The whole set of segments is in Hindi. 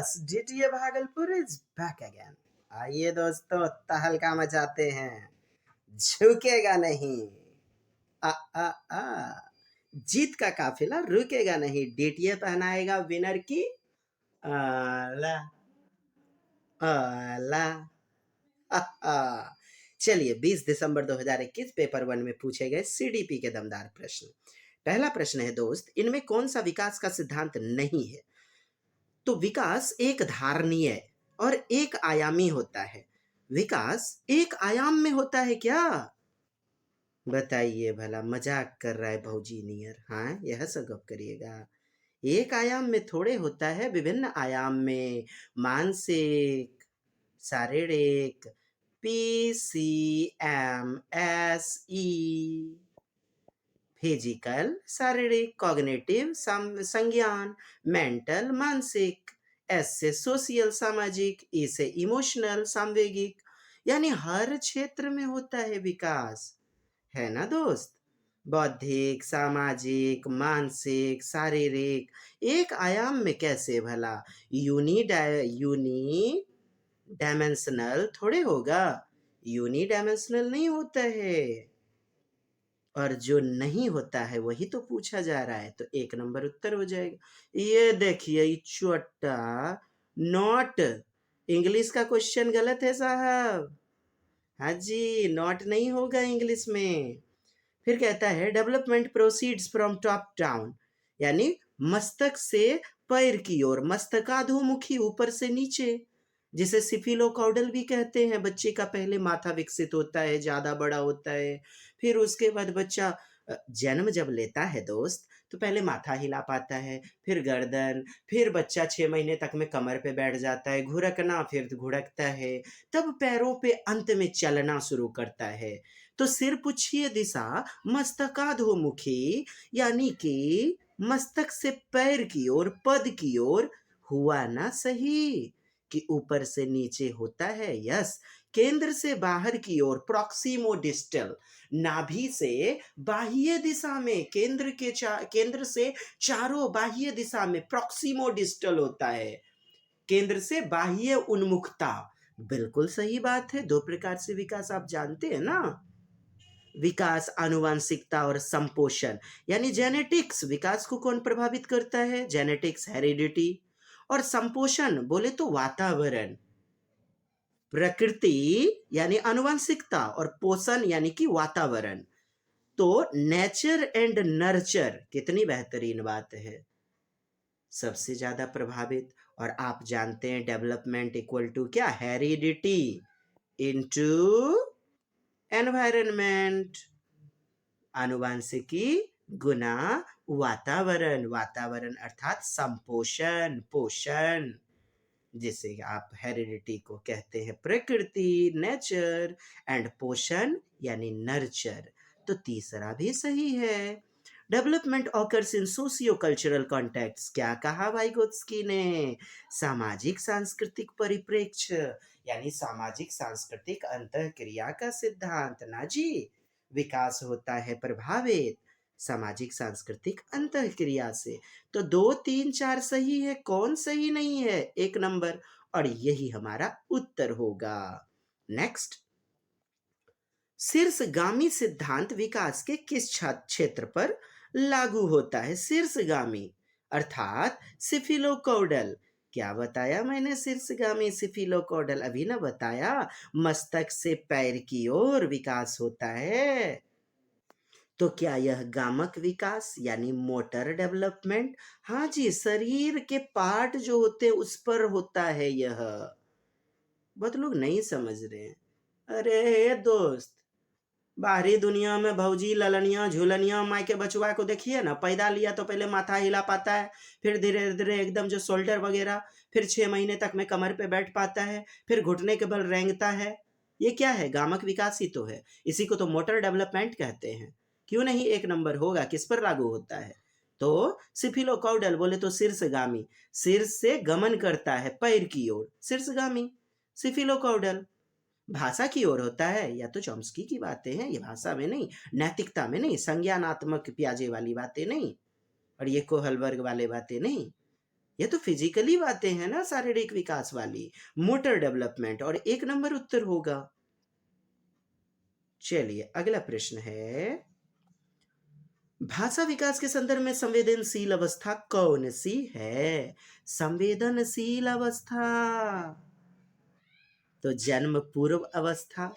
Yes, DTA Bhagalpur is back again. आइए दोस्तों, तहलका मचाते हैं, झुकेगा नहीं। आ आ आ जीत का काफिला रुकेगा नहीं, डीटीए पहनाएगा विनर की आला आला। चलिए, 20 दिसंबर 2021 पेपर 1 में पूछे गए सीडीपी के दमदार प्रश्न। पहला प्रश्न है दोस्त, इनमें कौन सा विकास का सिद्धांत नहीं है? तो विकास एक धारणीय और एक आयामी होता है। विकास एक आयाम में होता है क्या? बताइए भला, मजाक कर रहा है भौजी नियर? हाँ, यह सब गप करिएगा। एक आयाम में थोड़े होता है, विभिन्न आयाम में। मानसिक, शारीरिक, PCMSE, फिजिकल शारीरिक, कॉग्निटिव संज्ञान, मेंटल मानसिक, एस से सोशियल सामाजिक, ई से इमोशनल सांवेगिक। यानी हर क्षेत्र में होता है विकास, है ना दोस्त? बौद्धिक, सामाजिक, मानसिक, शारीरिक, एक आयाम में कैसे भला? यूनी डायमेंशनल थोड़े होगा, यूनी डायमेंशनल नहीं होता है। और जो नहीं होता है वही तो पूछा जा रहा है, तो 1 नंबर उत्तर हो जाएगा। ये देखिए, ये छोटा नॉट, इंग्लिश का क्वेश्चन गलत है साहब। हाँ जी, नॉट नहीं होगा इंग्लिश में। फिर कहता है development proceeds from top down, यानी मस्तक से पैर की ओर, मस्तकाधोमुखी, ऊपर से नीचे, जिसे सिफिलोकॉडल भी कहते हैं। बच्चे का पहले माथा विकसित होता है, ज्यादा बड़ा होता है, फिर उसके बाद बच्चा जन्म जब लेता है दोस्त, तो पहले माथा हिला पाता है, फिर गर्दन, फिर बच्चा 6 महीने तक में कमर पे बैठ जाता है, घुरकना, फिर घुड़कता है, तब पैरों पे अंत में चलना शुरू करता है। तो सिर पुच्छिए दिशा मस्तकाधोमुखी, यानी कि मस्तक से पैर की ओर, पद की ओर, हुआ ना सही कि ऊपर से नीचे होता है? यस, केंद्र से बाहर की ओर, प्रॉक्सिमो डिस्टल, नाभि से बाह्य दिशा में, केंद्र से चारों बाह्य दिशा में प्रॉक्सिमो डिस्टल होता है। केंद्र से बाह्य उन्मुखता, बिल्कुल सही बात है। 2 प्रकार से विकास आप जानते हैं ना? विकास आनुवांशिकता और संपोषण, यानी जेनेटिक्स। विकास को कौन प्रभावित करता है? Genetics, heredity. और संपोषण बोले तो वातावरण, प्रकृति यानी आनुवांशिकता, और पोषण यानी कि वातावरण। तो नेचर एंड नर्चर, कितनी बेहतरीन बात है, सबसे ज्यादा प्रभावित। और आप जानते हैं डेवलपमेंट इक्वल टू क्या? हेरिडिटी इनटू एनवायरनमेंट, आनुवांशिकी गुना वातावरण, वातावरण अर्थात संपोषण, पोषण, जिसे आप हेरिडिटी को कहते हैं प्रकृति, नेचर, एंड पोषण यानी नर्चर। तो तीसरा भी सही है। Development occurs in socio cultural context, क्या कहा वाइगोत्स्की ने? सामाजिक सांस्कृतिक परिप्रेक्ष्य, यानी सामाजिक सांस्कृतिक अंतःक्रिया का सिद्धांत ना जी। विकास होता है प्रभावित सामाजिक सांस्कृतिक अंतःक्रिया से। तो 2, 3, 4 सही है, कौन सही नहीं है? 1 नंबर, और यही हमारा उत्तर होगा। नेक्स्ट, शीर्षगामी सिद्धांत विकास के किस क्षेत्र पर लागू होता है? शीर्षगामी अर्थात सिफिलोकॉडल। क्या बताया मैंने? शीर्षगामी सिफिलोकॉडल अभी ना बताया। मस्तक से पैर की ओर विकास होता है। तो क्या यह गामक विकास यानी मोटर डेवलपमेंट? हाँ जी, शरीर के पार्ट जो होते हैं उस पर होता है यह। बहुत लोग नहीं समझ रहे हैं। अरे दोस्त, बाहरी दुनिया में भौजी ललनिया झूलनिया माई के बचुआ को देखिए ना, पैदा लिया तो पहले माथा हिला पाता है, फिर धीरे धीरे एकदम जो शोल्डर वगैरह, फिर 6 महीने तक में कमर पे बैठ पाता है, फिर घुटने के बल रेंगता है। ये क्या है? गामक विकास ही तो है। इसी को तो मोटर डेवलपमेंट कहते हैं। क्यों नहीं 1 नंबर होगा? किस पर लागू होता है? तो सिफिलोकॉडल बोले तो शीर्षगामी, शीर्ष से गमन करता है पैर की ओर, शीर्षगामी। सिफिलोकॉडल भाषा की ओर होता है, या तो चॉम्स्की की बातें हैं, ये भाषा में नहीं, नैतिकता में नहीं, संज्ञानात्मक प्याजे वाली बातें नहीं, और ये कोहलबर्ग वाले बातें नहीं। ये तो फिजिकली बातें हैं ना, शारीरिक विकास वाली, मोटर डेवलपमेंट, और एक नंबर उत्तर होगा। चलिए अगला प्रश्न है, भाषा विकास के संदर्भ में संवेदनशील अवस्था कौन सी है? संवेदनशील अवस्था तो जन्म पूर्व अवस्था,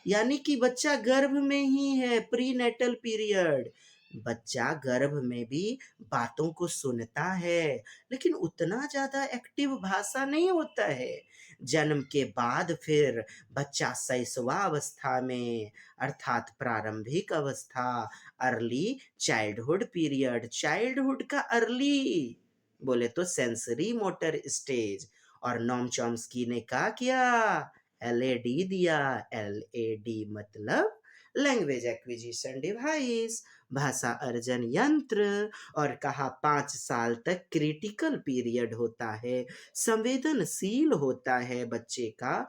यानी कि बच्चा गर्भ में ही है, प्री नेटल पीरियड। बच्चा गर्भ में भी बातों को सुनता है, लेकिन उतना ज्यादा एक्टिव भाषा नहीं होता है। जन्म के बाद फिर बच्चा शैशवा अवस्था में, अर्थात प्रारंभिक अवस्था, अर्ली चाइल्डहुड पीरियड, चाइल्डहुड का अर्ली बोले तो सेंसरी मोटर स्टेज। और नॉम चॉम्स्की ने कहा क्या? एलएडी दिया। एलएडी मतलब लैंग्वेज एक्विजिशन डिवाइस, भाषा अर्जन यंत्र। और कहा 5 साल तक क्रिटिकल पीरियड होता है, संवेदनशील होता है बच्चे का,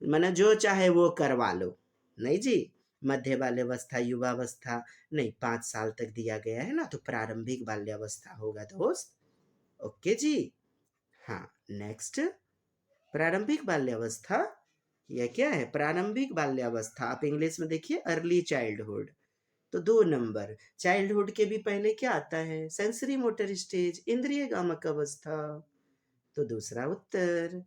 मैंने जो चाहे वो करवा लो। नहीं जी, मध्य बाल्यावस्था, युवावस्था नहीं, 5 साल तक दिया गया है ना, तो प्रारंभिक बाल्यावस्था होगा दोस्त। ओके जी। हाँ, नेक्स्ट, प्रारंभिक बाल्यावस्था, यह क्या है? प्रारंभिक बाल्यावस्था, आप इंग्लिश में देखिए अर्ली चाइल्डहुड। तो 2 नंबर, चाइल्डहुड के भी पहले क्या आता है? सेंसरी मोटर स्टेज, इंद्रिय गामक अवस्था। तो दूसरा उत्तर।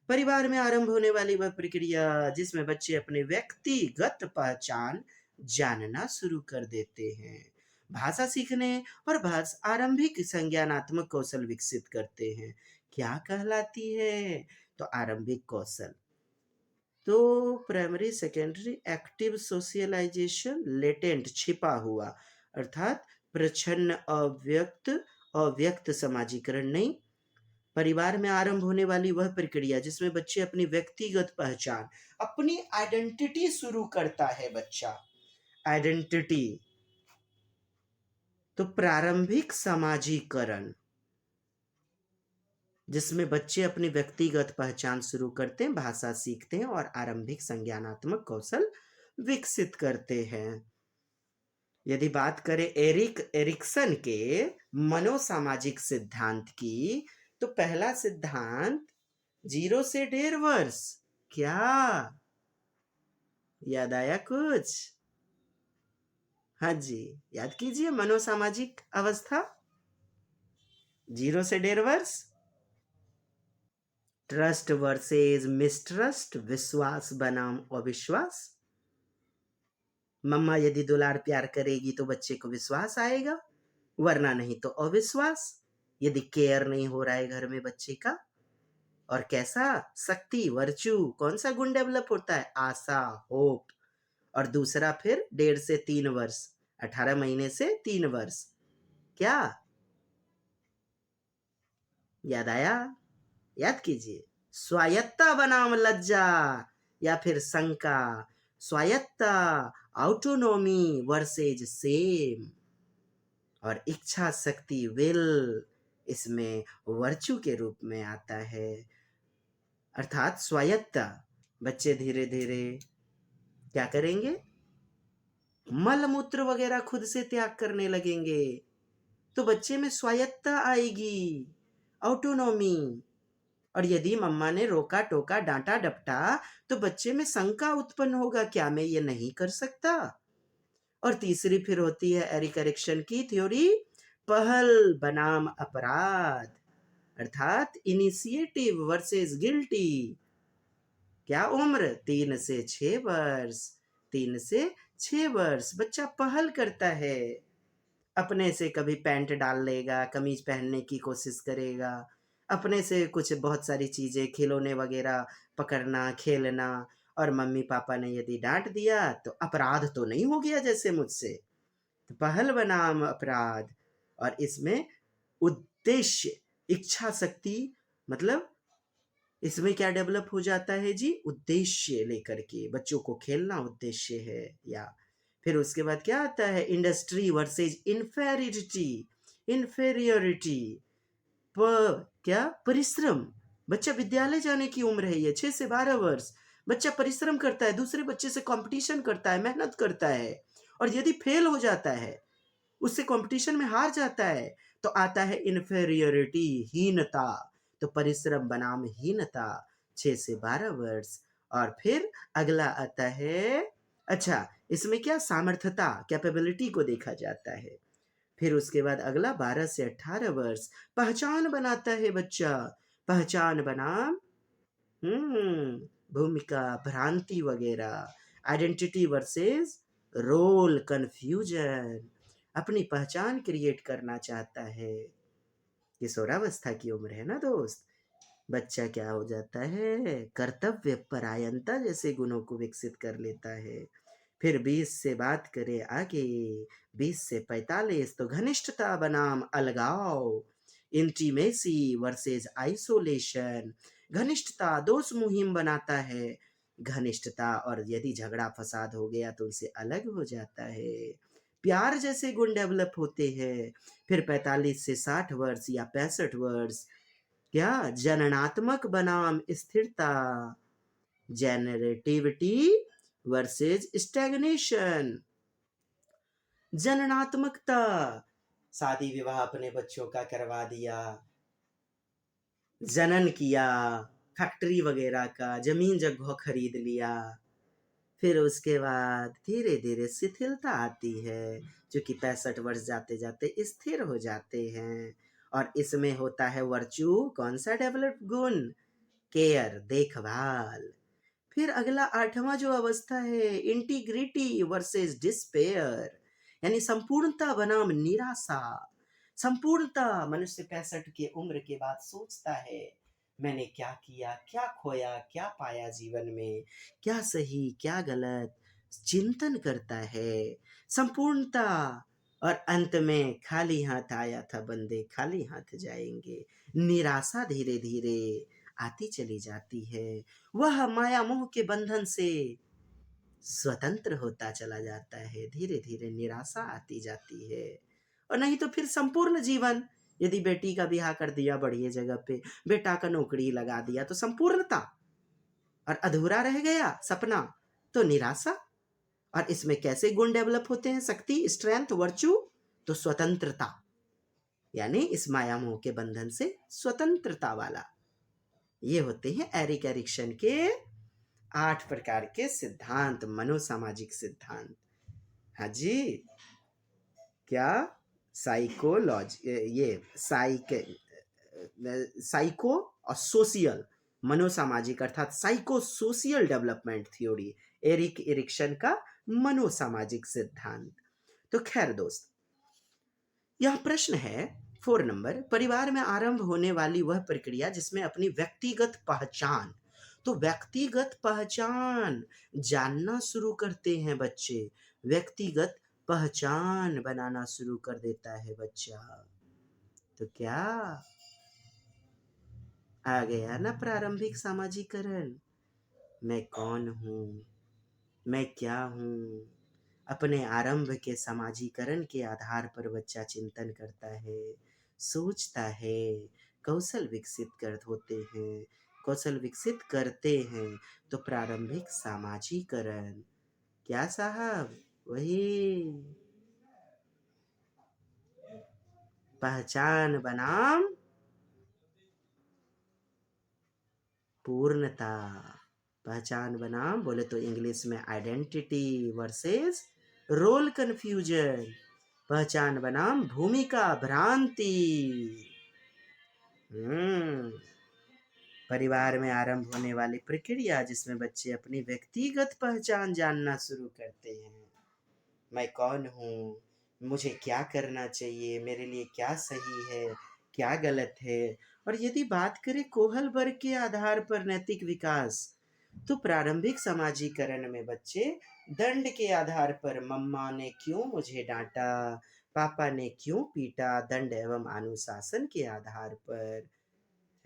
परिवार में आरंभ होने वाली वह प्रक्रिया जिसमें बच्चे अपने व्यक्तिगत पहचान जानना शुरू कर देते हैं, भाषा सीखने और भाषा आरंभिक संज्ञानात्मक कौशल विकसित करते हैं, क्या कहलाती है? तो आरंभिक कौशल। तो primary secondary active socialisation, latent छिपा हुआ, अर्थात प्रच्छन्न अव्यक्त, अव्यक्त समाजीकरण नहीं। परिवार में आरंभ होने वाली वह प्रक्रिया जिसमें बच्चे अपनी व्यक्तिगत पहचान, अपनी आइडेंटिटी शुरू करता है बच्चा, आइडेंटिटी। तो प्रारंभिक समाजीकरण, जिसमें बच्चे अपनी व्यक्तिगत पहचान शुरू करते हैं, भाषा सीखते हैं और आरंभिक संज्ञानात्मक कौशल विकसित करते हैं। यदि बात करें एरिक्सन के मनोसामाजिक सिद्धांत की, तो पहला सिद्धांत 0 से 1.5 वर्ष, क्या याद आया कुछ? हाँ जी, याद कीजिए, मनोसामाजिक अवस्था 0 से 1.5 वर्ष। ट्रस्ट वर्सेस मिसट्रस्ट, विश्वास बनाम अविश्वास। मम्मा यदि दुलार प्यार करेगी तो बच्चे को विश्वास आएगा, वरना नहीं तो अविश्वास, यदि केयर नहीं हो रहा है घर में बच्चे का। और कैसा? शक्ति, वर्चू, कौन सा गुण डेवलप होता है? आशा, होप। और दूसरा फिर 1.5 से 3 वर्ष, 18 महीने से 3 वर्ष, क्या याद आया? याद कीजिए, स्वायत्ता बनाम लज्जा या फिर शंका, स्वायत्ता ऑटोनोमी वर्सेज सेम। और इच्छा शक्ति, विल, इसमें वर्चू के रूप में आता है, अर्थात स्वायत्ता। बच्चे धीरे धीरे क्या करेंगे? मल मूत्र वगैरह खुद से त्याग करने लगेंगे, तो बच्चे में स्वायत्ता आएगी, ऑटोनॉमी। और यदि मम्मा ने रोका टोका डांटा डपटा तो बच्चे में शंका उत्पन्न होगा, क्या मैं ये नहीं कर सकता? और तीसरी फिर होती है एरिक एरिक्सन की थ्योरी, पहल बनाम अपराध, अर्थात इनिशिएटिव वर्सेस गिल्टी। क्या उम्र? 3 से 6 वर्ष। 3 से 6 वर्ष बच्चा पहल करता है, अपने से कभी पैंट डाल लेगा, कमीज पहनने की कोशिश करेगा, अपने से कुछ बहुत सारी चीजें, खिलौने वगैरह पकड़ना, खेलना। और मम्मी पापा ने यदि डांट दिया तो अपराध तो नहीं हो गया जैसे मुझसे, तो पहल बनाम अपराध। और इसमें उद्देश्य, इच्छा शक्ति, मतलब इसमें क्या डेवलप हो जाता है जी? उद्देश्य लेकर के, बच्चों को खेलना उद्देश्य है। या फिर उसके बाद क्या आता है? इंडस्ट्री वर्सेज इन्फेरिटी, इन्फेरियोरिटी, क्या? परिश्रम। बच्चा विद्यालय जाने की उम्र है, ये 6 से 12 वर्ष। बच्चा परिश्रम करता है, दूसरे बच्चे से कंपटीशन करता है, मेहनत करता है, और यदि फेल हो जाता है, उससे कंपटीशन में हार जाता है, तो आता है इन्फेरियोरिटी, हीनता, तो परिश्रम बनाम हीनता, 6 से 12 वर्ष। और फिर अगला आता है, अच्छा इसमें क्या सामर्थ्यता, कैपेबिलिटी को देखा जाता है। फिर उसके बाद अगला 12 से 18 वर्ष, पहचान बनाता है बच्चा, पहचान बनाम भूमिका, भ्रांति वगैरह, आइडेंटिटी वर्सेस रोल कंफ्यूजन, अपनी पहचान क्रिएट करना चाहता है। किशोरावस्था की उम्र है ना दोस्त। बच्चा क्या हो जाता है, कर्तव्य परायणता जैसे गुणों को विकसित कर लेता है। फिर 20 से बात करें आगे, 20 से 45 तो घनिष्ठता बनाम अलगाव, इंटीमेसी वर्सेस आइसोलेशन, घनिष्ठता दोष मुहिम बनाता है, घनिष्ठता और यदि झगड़ा फसाद हो गया तो उनसे अलग हो जाता है, प्यार जैसे गुण डेवलप होते हैं। फिर 45 से 60 वर्ष या 65 वर्ष, क्या जननात्मक बनाम स्थिरता, जेनरेटिविटी वर्सेस स्टैग्नेशन, जननात्मकता, शादी विवाह अपने बच्चों का करवा दिया, जनन किया, फैक्ट्री वगैरह का जमीन जगह खरीद लिया, फिर उसके बाद धीरे धीरे शिथिलता आती है, जो कि 65 वर्ष जाते जाते स्थिर हो जाते हैं। और इसमें होता है वर्चू, कौन सा डेवलप गुण, केयर, देखभाल। फिर अगला 8वां जो अवस्था है, इंटीग्रिटी वर्सेस डिस्पेयर, यानी संपूर्णता बनाम निराशा। संपूर्णता, मनुष्य 65 की उम्र के बाद सोचता है मैंने क्या किया, क्या खोया, क्या पाया जीवन में, क्या सही क्या गलत, चिंतन करता है। संपूर्णता, और अंत में खाली हाथ आया था बंदे खाली हाथ जाएंगे। निराशा धीरे धीरे आती चली जाती है, वह माया मोह के बंधन से स्वतंत्र होता चला जाता है, धीरे धीरे निराशा आती जाती है। और नहीं तो फिर संपूर्ण जीवन, यदि बेटी का ब्याह कर दिया बढ़िया जगह पे, बेटा का नौकरी लगा दिया तो संपूर्णता, और अधूरा रह गया सपना तो निराशा। और इसमें कैसे गुण डेवलप होते हैं, शक्ति, स्ट्रेंथ, वर्चू, तो स्वतंत्रता, यानी इस माया मोह के बंधन से स्वतंत्रता वाला। ये होते हैं एरिक एरिक्सन के 8 प्रकार के सिद्धांत, मनोसामाजिक सिद्धांत। हाँ जी, क्या साइकोलॉजी, ये साइको और सोशियल, मनोसामाजिक अर्थात psycho social development theory, Erik Erikson का मनोसामाजिक सिद्धांत। तो खैर दोस्त, यह प्रश्न है 4 नंबर, परिवार में आरंभ होने वाली वह प्रक्रिया जिसमें अपनी व्यक्तिगत पहचान, तो व्यक्तिगत पहचान जानना शुरू करते हैं बच्चे, व्यक्तिगत पहचान बनाना शुरू कर देता है बच्चा। तो क्या आ गया ना प्रारंभिक सामाजिकरण, मैं कौन हूँ, मैं क्या हूँ। अपने आरंभ के समाजीकरण के आधार पर बच्चा चिंतन करता है, सोचता है, कौशल विकसित कर होते हैं, कौशल विकसित करते हैं। तो प्रारंभिक सामाजीकरण, क्या साहब, वही पहचान बनाम पूर्णता, पहचान बनाम बोले तो इंग्लिश में आइडेंटिटी वर्सेस रोल कंफ्यूजन, पहचान बनाम भूमिका भ्रांति। परिवार में आरंभ होने वाली प्रक्रिया जिसमें बच्चे अपनी व्यक्तिगत पहचान जानना शुरू करते हैं, मैं कौन हूँ, मुझे क्या करना चाहिए, मेरे लिए क्या सही है, क्या गलत है। और यदि बात करें कोहलबर्ग के आधार पर नैतिक विकास, तो प्रारंभिक समाजीकरण में बच्चे दंड के आधार पर, मम्मा ने क्यों मुझे डांटा, पापा ने क्यों पीटा, दंड एवं अनुशासन के आधार पर,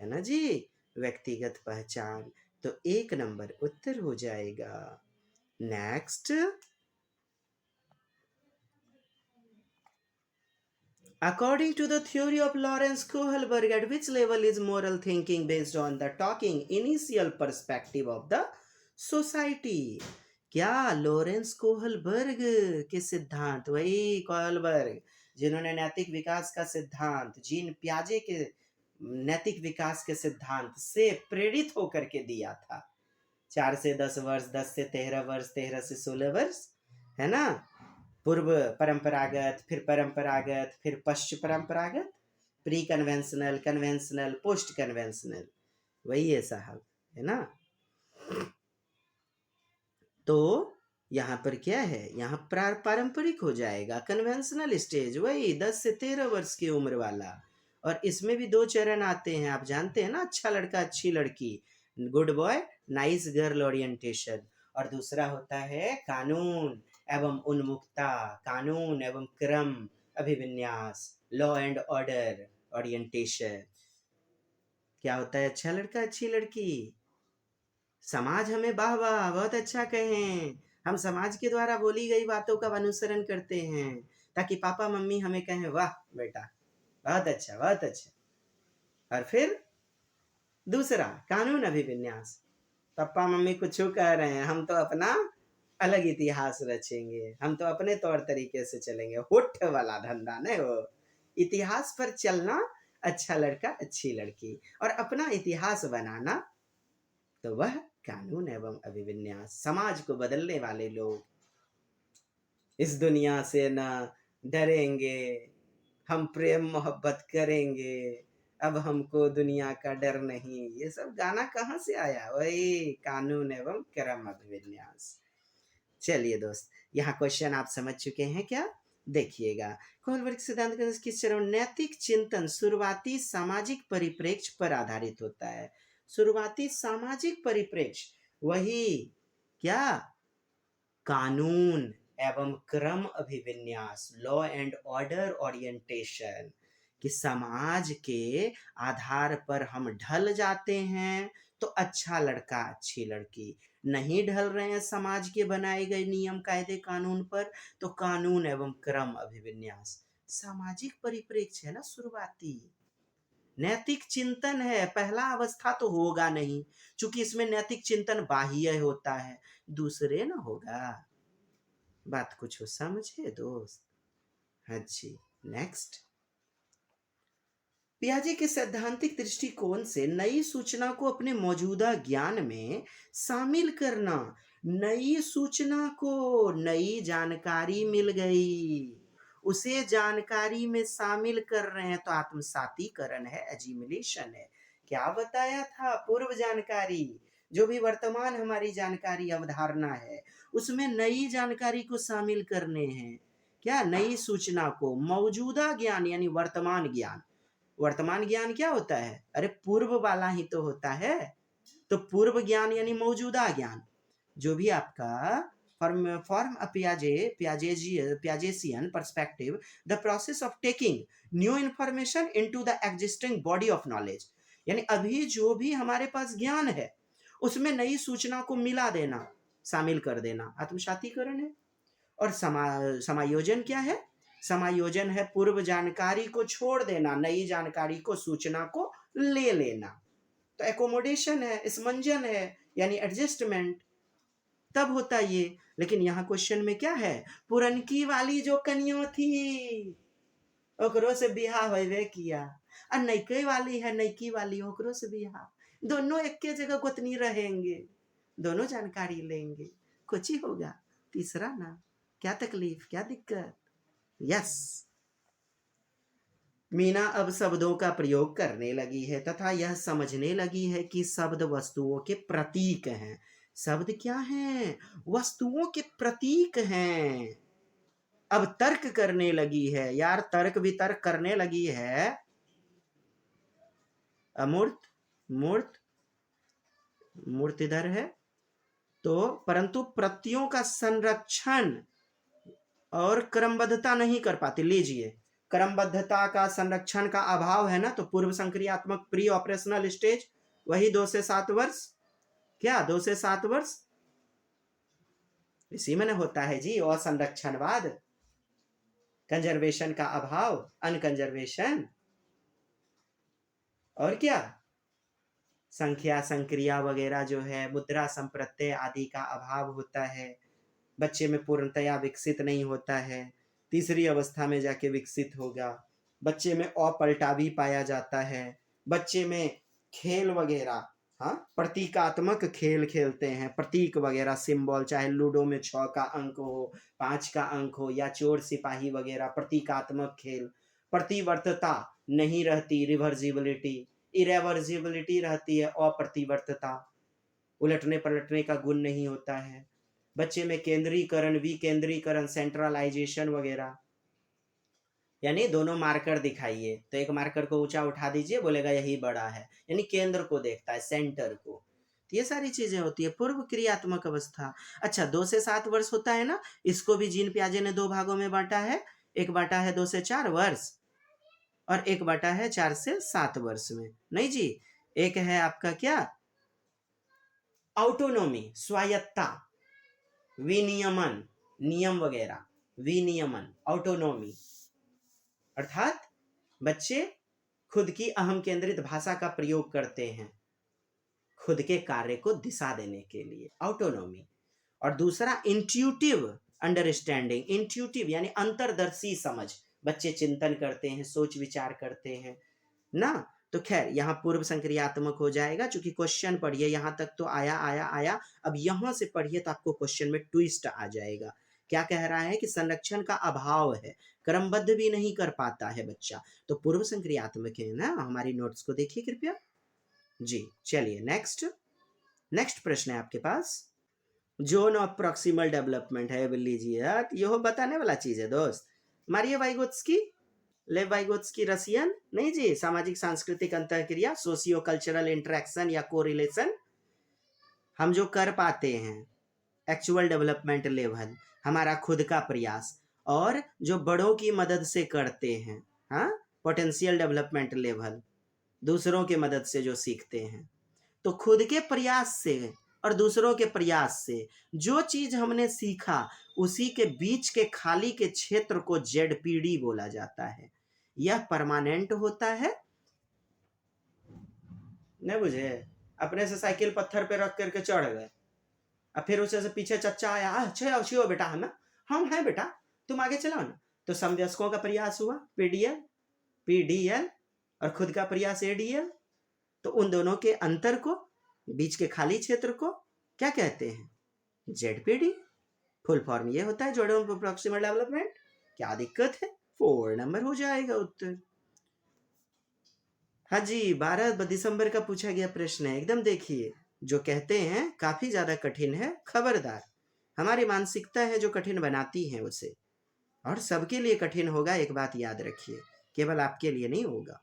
है ना जी, व्यक्तिगत पहचान। तो 1 नंबर उत्तर हो जाएगा। Next, according to the theory of Lawrence Kohlberg, at which level is moral thinking based on the talking initial perspective of the society? क्या लॉरेंस कोहलबर्ग के सिद्धांत, वही कोहलबर्ग जिन्होंने नैतिक विकास का सिद्धांत जीन पियाजे के नैतिक विकास के सिद्धांत से प्रेरित होकर के दिया था। 4 से 10 वर्ष, 10 से 13 वर्ष, 13 से 16 वर्ष, है ना। पूर्व परंपरागत, फिर परंपरागत, फिर पश्च परंपरागत, pre conventional, conventional, post conventional, वही है साहब, है ना। तो यहाँ पर क्या है, यहाँ पारंपरिक हो जाएगा, कन्वेंशनल स्टेज वही 10 से 13 वर्ष की उम्र वाला। और इसमें भी 2 चरण आते हैं, आप जानते हैं ना, अच्छा लड़का अच्छी लड़की, good boy nice girl orientation, और दूसरा होता है कानून एवं उन्मुक्ता, कानून एवं क्रम अभिविन्यास, लॉ एंड ऑर्डर ओरिएंटेशन। क्या होता है अच्छा लड़का अच्छी लड़की, समाज हमें वाह वाह बहुत अच्छा कहें, हम समाज के द्वारा बोली गई बातों का अनुसरण करते हैं ताकि पापा मम्मी हमें कहें वाह बेटा बहुत अच्छा बहुत अच्छा। और फिर दूसरा कानून अभिविन्यास, पापा मम्मी कुछ कह रहे हैं, हम तो अपना अलग इतिहास रचेंगे, हम तो अपने तौर तरीके से चलेंगे, होठ वाला धंधा नहीं हो, इतिहास पर चलना, अच्छा लड़का अच्छी लड़की और अपना इतिहास बनाना, तो वह कानून एवं अभिविन्यास। समाज को बदलने वाले लोग इस दुनिया से ना डरेंगे, हम प्रेम मोहब्बत करेंगे, अब हमको दुनिया का डर नहीं, ये सब गाना कहाँ से आया, वही कानून एवं क्रम अभिविन्यास। चलिए दोस्त, यहाँ क्वेश्चन आप समझ चुके हैं क्या, देखिएगा। कोहलबर्ग सिद्धांत का किस चरण, नैतिक चिंतन शुरुआती सामाजिक परिप्रेक्ष्य पर आधारित होता है। शुरुआती सामाजिक परिप्रेक्ष्य वही क्या, कानून एवं क्रम अभिविन्यास, लॉ एंड ऑर्डर ओरिएंटेशन, कि समाज के आधार पर हम ढल जाते हैं तो अच्छा लड़का अच्छी लड़की, नहीं ढल रहे हैं समाज के बनाए गए नियम कायदे कानून पर तो कानून एवं क्रम अभिविन्यास। सामाजिक परिप्रेक्ष्य है ना शुरुआती, नैतिक चिंतन है, पहला अवस्था तो होगा नहीं, क्योंकि इसमें नैतिक चिंतन बाह्य होता है, दूसरे ना होगा। बात कुछ हो समझे दोस्त। हाँ जी, नेक्स्ट। पियाजे के सैद्धांतिक दृष्टिकोण से नई सूचना को अपने मौजूदा ज्ञान में शामिल करना, नई सूचना को, नई जानकारी मिल गई, उसे जानकारी में शामिल कर रहे हैं तो आत्मसातीकरण है, एजिमिलेशन है। क्या बताया था, पूर्व जानकारी, जो भी वर्तमान हमारी जानकारी अवधारणा है उसमें नई जानकारी को शामिल करने हैं, क्या, नई सूचना को, मौजूदा ज्ञान यानी वर्तमान ज्ञान। वर्तमान ज्ञान क्या होता है, अरे पूर्व वाला ही तो होता है, तो पूर्व ज्ञान यानी मौजूदा ज्ञान, जो भी आपका form a Piagetian perspective, the process of taking new information into the existing body of knowledge, यानी अभी जो भी हमारे पास ज्ञान है उसमें नई सूचना को मिला देना, शामिल कर देना, आत्मसातीकरण है। और समायोजन क्या है, समायोजन है पूर्व जानकारी को छोड़ देना, नई जानकारी को, सूचना को ले लेना, तो एकोमोडेशन है, इसमंजन है, यानी एडजस्टमेंट, तब होता ये। लेकिन यहाँ क्वेश्चन में क्या है, पुरनकी वाली जो कनियो थी ओकरो से बिहार होवे किया, और नईके वाली है, नईकी वाली ओकरो से बिहार, दोनों एक के जगह गोतनी रहेंगे, दोनों जानकारी लेंगे, कुछ ही होगा, तीसरा ना, क्या तकलीफ क्या दिक्कत। यस, मीना अब शब्दों का प्रयोग करने लगी है तथा यह समझने लगी है कि शब्द वस्तुओं के प्रतीक हैं। शब्द क्या हैं, वस्तुओं के प्रतीक हैं। अब तर्क करने लगी है, यार तर्क वितर्क करने लगी है। अमूर्त मूर्त, मूर्त इधर है तो, परंतु प्रत्ययों का संरक्षण और क्रमबद्धता नहीं कर पाती। लीजिए, क्रमबद्धता का संरक्षण का अभाव है ना, तो पूर्व संक्रियात्मक प्री ऑपरेशनल स्टेज वही 2 से 7 वर्ष, क्या 2 से 7 वर्ष, इसी में न होता है जी असंरक्षणवाद, कंजर्वेशन का अभाव, अनकंजर्वेशन, और क्या, संख्या संक्रिया वगैरह जो है, मुद्रा संप्रत्यय आदि का अभाव होता है, बच्चे में पूर्णतया विकसित नहीं होता है। तीसरी अवस्था में जाके विकसित होगा। बच्चे में अपलटावी पाया जाता है। बच्चे में खेल वगैरह, हाँ, प्रतीकात्मक खेल खेलते हैं, प्रतीक वगैरह, सिंबल, चाहे लूडो में 6 का अंक हो, 5 का अंक हो, या चोर सिपाही वगैरह, प्रतीकात्मक खेल। प्रतिवर्तता नहीं रहती, रिवर्जिबिलिटी, इरेवर्जिबिलिटी रहती है, अप्रतिवर्तता, उलटने पलटने का गुण नहीं होता है। बच्चे में केंद्रीकरण, विकेंद्रीकरण, सेंट्रलाइजेशन वगैरह। यानी दोनों मार्कर दिखाइए, तो एक मार्कर को ऊंचा उठा दीजिए, बोलेगा यही बड़ा है, यानी केंद्र को देखता है, सेंटर को। तो ये सारी चीजें होती है पूर्व क्रियात्मक अवस्था। अच्छा, 2 से 7 वर्ष होता है ना, इसको भी जीन पियाजे ने 2 भागों में बांटा है। एक बांटा है 2 से 4 वर्ष और एक बांटा है 4 से 7 वर्ष में। नहीं जी, एक है आपका क्या, ऑटोनोमी, स्वायत्ता, विनियमन, नियम वगैरह, विनियमन, ऑटोनोमी, अर्थात बच्चे खुद की अहम केंद्रित भाषा का प्रयोग करते हैं खुद के कार्य को दिशा देने के लिए, ऑटोनोमी। और दूसरा इंट्यूटिव अंडरस्टैंडिंग, इंट्यूटिव यानी अंतर्दर्शी समझ, बच्चे चिंतन करते हैं, सोच विचार करते हैं ना। तो खैर यहाँ पूर्व संक्रियात्मक हो जाएगा, क्योंकि क्वेश्चन पढ़िए, यहाँ तक तो आया आया आया, अब यहाँ से पढ़िए तो आपको क्वेश्चन में ट्विस्ट आ जाएगा। क्या कह रहा है कि संरक्षण का अभाव है, क्रमबद्ध भी नहीं कर पाता है बच्चा, तो पूर्व संक्रियात्मक है ना। हमारी नोट्स को देखिए कृपया जी। चलिए नेक्स्ट प्रश्न है आपके पास। जोन ऑफ प्रॉक्सिमल डेवलपमेंट है, लीजिए, यह बताने वाला चीज है दोस्त। मारिया वाइगोत्स्की, लेव वाइगोत्स्की रसियन, नहीं जी, सामाजिक सांस्कृतिक अंतःक्रिया, सोशियो कल्चरल इंटरेक्शन या कोरिलेशन, हम जो कर पाते हैं, एक्चुअल डेवलपमेंट लेवल, हमारा खुद का प्रयास, और जो बड़ों की मदद से करते हैं, हाँ, पोटेंशियल डेवलपमेंट लेवल, दूसरों के मदद से जो सीखते हैं। तो खुद के प्रयास से और दूसरों के प्रयास से जो चीज हमने सीखा, उसी के बीच के खाली के क्षेत्र को जेडपीडी बोला जाता है। यह परमानेंट होता है, नहीं बुझे, अपने से साइकिल पत्थर पे रख करके चढ़ गए, अब फिर उसे से पीछे चच्चा आया, अच्छे अच्छी हो बेटा, है ना, हम हैं बेटा, तुम आगे चलाओ ना। तो समवयस्कों का प्रयास हुआ पीडीएल और खुद का प्रयास एडीएल। तो उन दोनों के अंतर को, बीच के खाली क्षेत्र को क्या कहते हैं, जेडपीडी। फुल फॉर्म ये होता है जोन ऑफ प्रॉक्सिमल डेवलपमेंट। क्या दिक्कत है, 4 नंबर हो जाएगा उत्तर। हाँ जी, 12 दिसंबर का पूछा गया प्रश्न है, एकदम देखिए। जो कहते हैं काफी ज्यादा कठिन है, खबरदार, हमारी मानसिकता है जो कठिन बनाती है उसे, और सबके लिए कठिन होगा, एक बात याद रखिए, केवल आपके लिए नहीं होगा।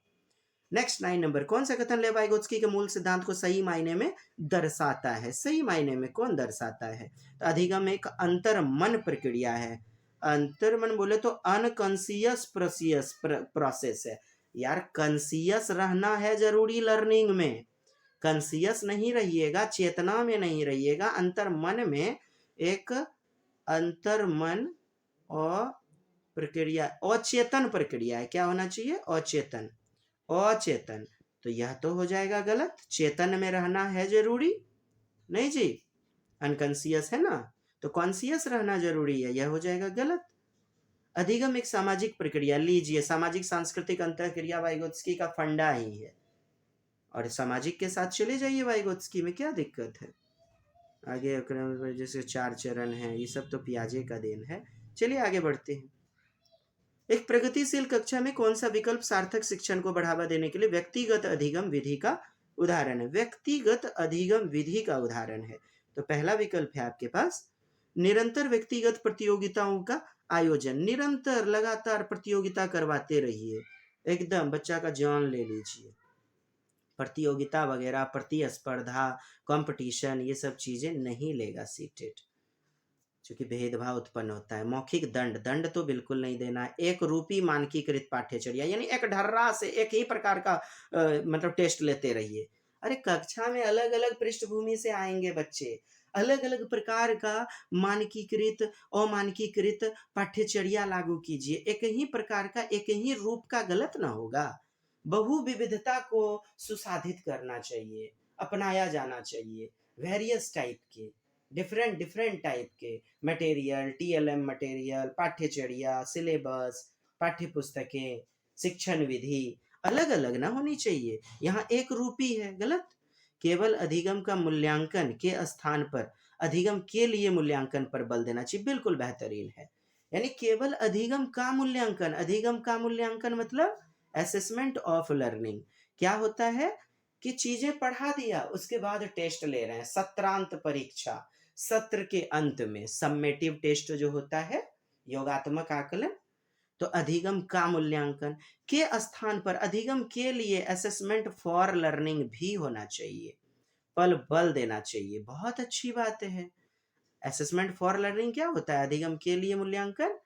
नेक्स्ट 9 नंबर, कौन सा कथन लेव वाइगोत्स्की के मूल सिद्धांत को सही मायने में दर्शाता है। सही मायने में कौन दर्शाता है, तो अधिगम एक अंतर्मन प्रक्रिया है। अंतर्मन बोले तो अनकॉन्सियस प्रोसेस है। यार कॉन्सियस रहना है जरूरी लर्निंग में, कॉन्सियस नहीं रहिएगा, चेतना में नहीं रहिएगा, अंतर्मन में एक अंतर्मन और प्रक्रिया, अचेतन प्रक्रिया है। क्या होना चाहिए, अचेतन, अचेतन। तो यह तो हो जाएगा गलत, चेतन में रहना है जरूरी, नहीं जी, अनकॉन्सियस है ना, तो कॉन्सियस रहना जरूरी है, यह हो जाएगा गलत। अधिगम एक सामाजिक प्रक्रिया, लीजिए, सामाजिक सांस्कृतिक अंतःक्रिया वाइगोत्स्की का फंडा ही है, और सामाजिक के साथ चले जाइए वाइगोत्स्की में, क्या दिक्कत है। आगे जैसे 4 चरण है, ये सब तो पियाजे का देन है। चलिए आगे बढ़ते हैं। एक प्रगतिशील कक्षा में कौन सा विकल्प सार्थक शिक्षण को बढ़ावा देने के लिए व्यक्तिगत अधिगम विधि का उदाहरण है। व्यक्तिगत अधिगम विधि का उदाहरण है, तो पहला विकल्प है आपके पास निरंतर व्यक्तिगत प्रतियोगिताओं का आयोजन। निरंतर लगातार प्रतियोगिता करवाते रहिए, एकदम बच्चा का जान ले लीजिए। प्रतियोगिता वगैरह, प्रतिस्पर्धा, कंपटीशन, ये सब चीजें नहीं लेगा सीटेट, क्योंकि भेदभाव उत्पन्न होता है। मौखिक दंड तो बिल्कुल नहीं देना है। एक रूपी मानकीकृत पाठ्यचर्या, यानी एक ढर्रा से एक ही प्रकार का मतलब टेस्ट लेते रहिए। अरे कक्षा में अलग अलग पृष्ठभूमि से आएंगे बच्चे, अलग अलग प्रकार का मानकीकृत अमानकीकृत पाठ्यचर्या लागू कीजिए। एक ही प्रकार का, एक ही रूप का गलत ना होगा। बहु विविधता को सुसाधित करना चाहिए, अपनाया जाना चाहिए, वेरियस टाइप के, डिफरेंट डिफरेंट टाइप के मटेरियल, टीएलएम मटेरियल, पाठ्यचर्या, सिलेबस, पाठ्य पुस्तकें, शिक्षण विधि अलग अलग ना होनी चाहिए। यहाँ एक रूपी है, गलत। केवल अधिगम का मूल्यांकन के स्थान पर अधिगम के लिए मूल्यांकन पर बल देना चाहिए, बिल्कुल बेहतरीन है। यानी केवल अधिगम का मूल्यांकन मतलब असेसमेंट ऑफ लर्निंग। क्या होता है कि चीजें पढ़ा दिया, उसके बाद टेस्ट ले रहे हैं, सत्रांत परीक्षा, सत्र के अंत में सम्मेटिव टेस्ट जो होता है, योगात्मक आकलन। तो अधिगम का मूल्यांकन के स्थान पर अधिगम के लिए असेसमेंट फॉर लर्निंग भी होना चाहिए, बल बल देना चाहिए, बहुत अच्छी बात है। असेसमेंट फॉर लर्निंग क्या होता है? अधिगम के लिए मूल्यांकन।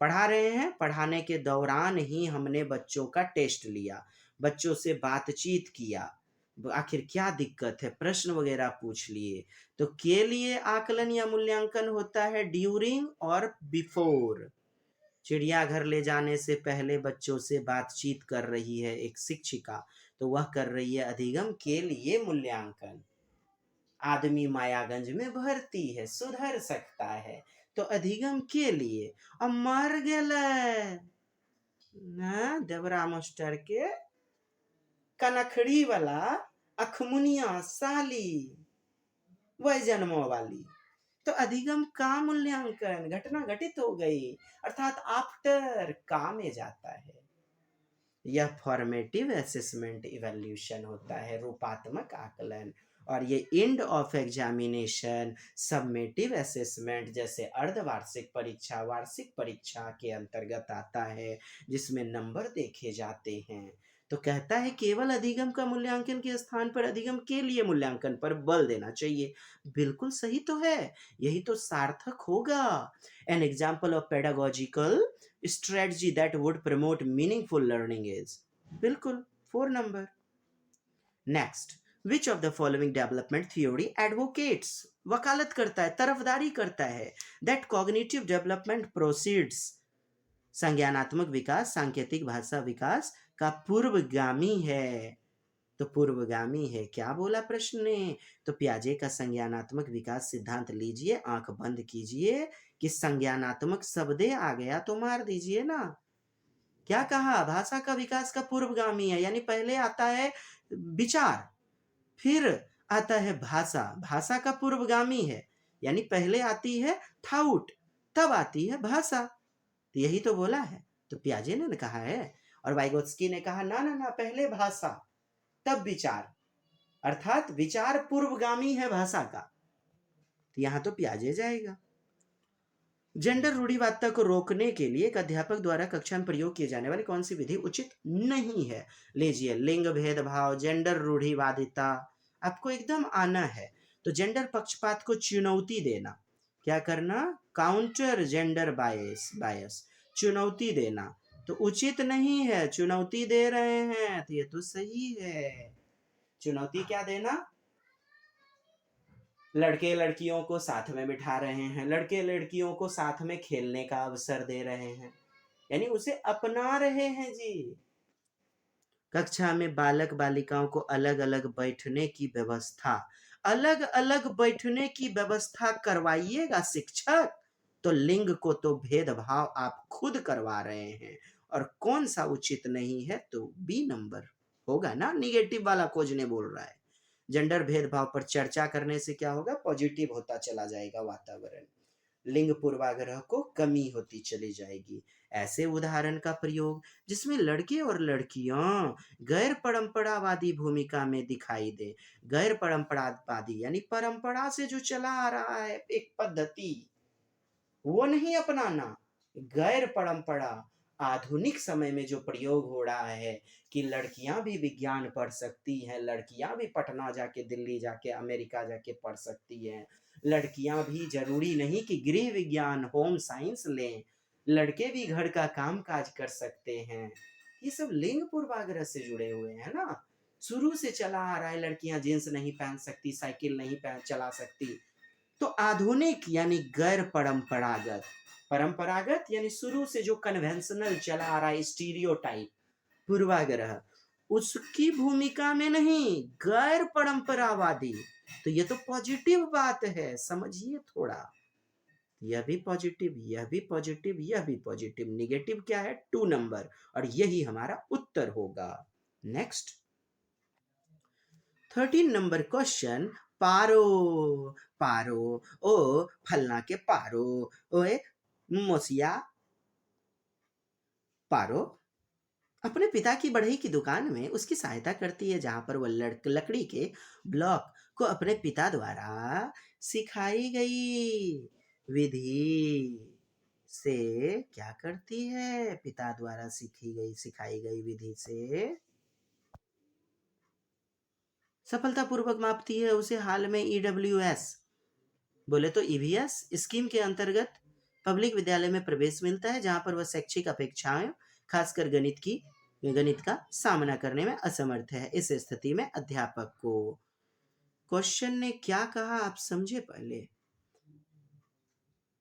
पढ़ा रहे हैं, पढ़ाने के दौरान ही हमने बच्चों का टेस्ट लिया, बच्चों से बातचीत किया, आखिर क्या दिक्कत है, प्रश्न वगैरह पूछ लिए। तो के लिए आकलन या मूल्यांकन होता है ड्यूरिंग और बिफोर। चिड़ियाघर ले जाने से पहले बच्चों से बातचीत कर रही है एक शिक्षिका, तो वह कर रही है अधिगम के लिए मूल्यांकन। आदमी मायागंज में भर्ती है, सुधर सकता है, तो अधिगम के लिए। अब मर गए ना देवरा मास्टर के कनखड़ी वाला अखमुनिया साली, वह जन्मों वाली। तो अधिगम का मूल्यांकन, घटना घटित हो गई, अर्थात आफ्टर का में जाता है। यह फॉर्मेटिव असेसमेंट इवैल्यूएशन होता है, रूपात्मक आकलन। और ये end of examination summative assessment जैसे अर्धवार्षिक परीक्षा, वार्षिक परीक्षा के अंतर्गत आता है, जिसमें नंबर देखे जाते हैं। तो कहता है केवल अधिगम का मूल्यांकन के स्थान पर अधिगम के लिए मूल्यांकन पर बल देना चाहिए। बिल्कुल सही तो है, यही तो सार्थक होगा। An example of pedagogical strategy that would promote meaningful learning is बिल्कुल 4 number. Next, which of the following development theory advocates, वकालत करता है, तरफदारी करता है, दैट कॉग्निटिव डेवलपमेंट प्रोसीड्स, संज्ञानात्मक विकास सांकेतिक भाषा विकास का पूर्वगामी है। तो पूर्वगामी है, क्या बोला प्रश्न ने? तो पियाजे का संज्ञानात्मक विकास सिद्धांत लीजिए, आंख बंद कीजिए कि संज्ञानात्मक शब्दे आ गया तो मार दीजिए ना। क्या कहा? भाषा का विकास का पूर्वगामी है, यानी पहले आता है विचार, फिर आता है भाषा, भाषा का पूर्वगामी है, यानी पहले आती है थाउट, तब आती है भाषा। तो यही तो बोला है, तो पियाजे ने कहा है। और वाइगोत्स्की ने कहा ना ना ना, पहले भाषा तब विचार, अर्थात विचार पूर्वगामी है भाषा का। तो यहां तो पियाजे जाएगा। जेंडर रूढ़िवादिता को रोकने के लिए एक अध्यापक द्वारा कक्षा में प्रयोग किए जाने वाली कौन सी विधि उचित नहीं है? लीजिए, लिंग भेदभाव, जेंडर रूढ़िवादिता, आपको एकदम आना है। तो जेंडर पक्षपात को चुनौती देना, क्या करना? काउंटर जेंडर बायस, चुनौती देना तो उचित नहीं है। चुनौती दे रहे हैं तो ये तो सही है। चुनौती क्या देना? लड़के लड़कियों को साथ में बिठा रहे हैं, लड़के लड़कियों को साथ में खेलने का अवसर दे रहे हैं, यानी उसे अपना रहे हैं जी। कक्षा में बालक बालिकाओं को अलग अलग बैठने की व्यवस्था, अलग अलग बैठने की व्यवस्था करवाइएगा शिक्षक। तो लिंग को तो भेदभाव आप खुद करवा रहे हैं, और कौन सा उचित नहीं है? तो बी नंबर होगा ना, निगेटिव वाला खोजने बोल रहा है। जेंडर भेदभाव पर चर्चा करने से क्या होगा? पॉजिटिव होता चला जाएगा वातावरण, लिंग पूर्वाग्रह को कमी होती चली जाएगी। ऐसे उदाहरण का प्रयोग जिसमें लड़के और लड़कियां गैर परंपरावादी भूमिका में दिखाई दे। गैर परंपरावादी यानी परंपरा से जो चला आ रहा है एक पद्धति, वो नहीं अपनाना। गैर परंपरा, आधुनिक समय में जो प्रयोग हो रहा है कि लड़कियां भी विज्ञान पढ़ सकती हैं, लड़कियां भी पटना जाके, दिल्ली जाके, अमेरिका जाके पढ़ सकती हैं, लड़कियां भी जरूरी नहीं कि गृह विज्ञान होम साइंस लें, लड़के भी घर का काम काज कर सकते हैं। ये सब लिंग पूर्वाग्रह से जुड़े हुए हैं ना, शुरू से चला आ रहा है। लड़कियां जींस नहीं पहन सकती, साइकिल नहीं चला सकती। तो आधुनिक यानी गैर परंपरागत, परंपरागत यानी शुरू से जो कन्वेंशनल चला आ रहा है, स्टीरियोटाइप, पूर्वाग्रह, उसकी भूमिका में नहीं, गैर परंपरावादी। तो ये तो पॉजिटिव बात है, समझिए थोड़ा। यह भी पॉजिटिव, यह भी पॉजिटिव, यह भी पॉजिटिव, निगेटिव क्या है? 2 नंबर। और यही हमारा उत्तर होगा। नेक्स्ट 13 नंबर क्वेश्चन। पारो, पारो, ओ फलना के पारो, ओए मोसिया। पारो अपने पिता की बढ़ई की दुकान में उसकी सहायता करती है, जहां पर वह लकड़ी के ब्लॉक को अपने पिता द्वारा सिखाई गई विधि से क्या करती है? पिता द्वारा सिखाई गई विधि से सफलतापूर्वक मापती है उसे। हाल में ईडब्ल्यूएस बोले तो ईवीएस स्कीम के अंतर्गत पब्लिक विद्यालय में प्रवेश मिलता है, जहां पर वह शैक्षिक अपेक्षाएं खासकर गणित का सामना करने में असमर्थ है। इस स्थिति में अध्यापक को, क्वेश्चन ने क्या कहा आप समझे पहले।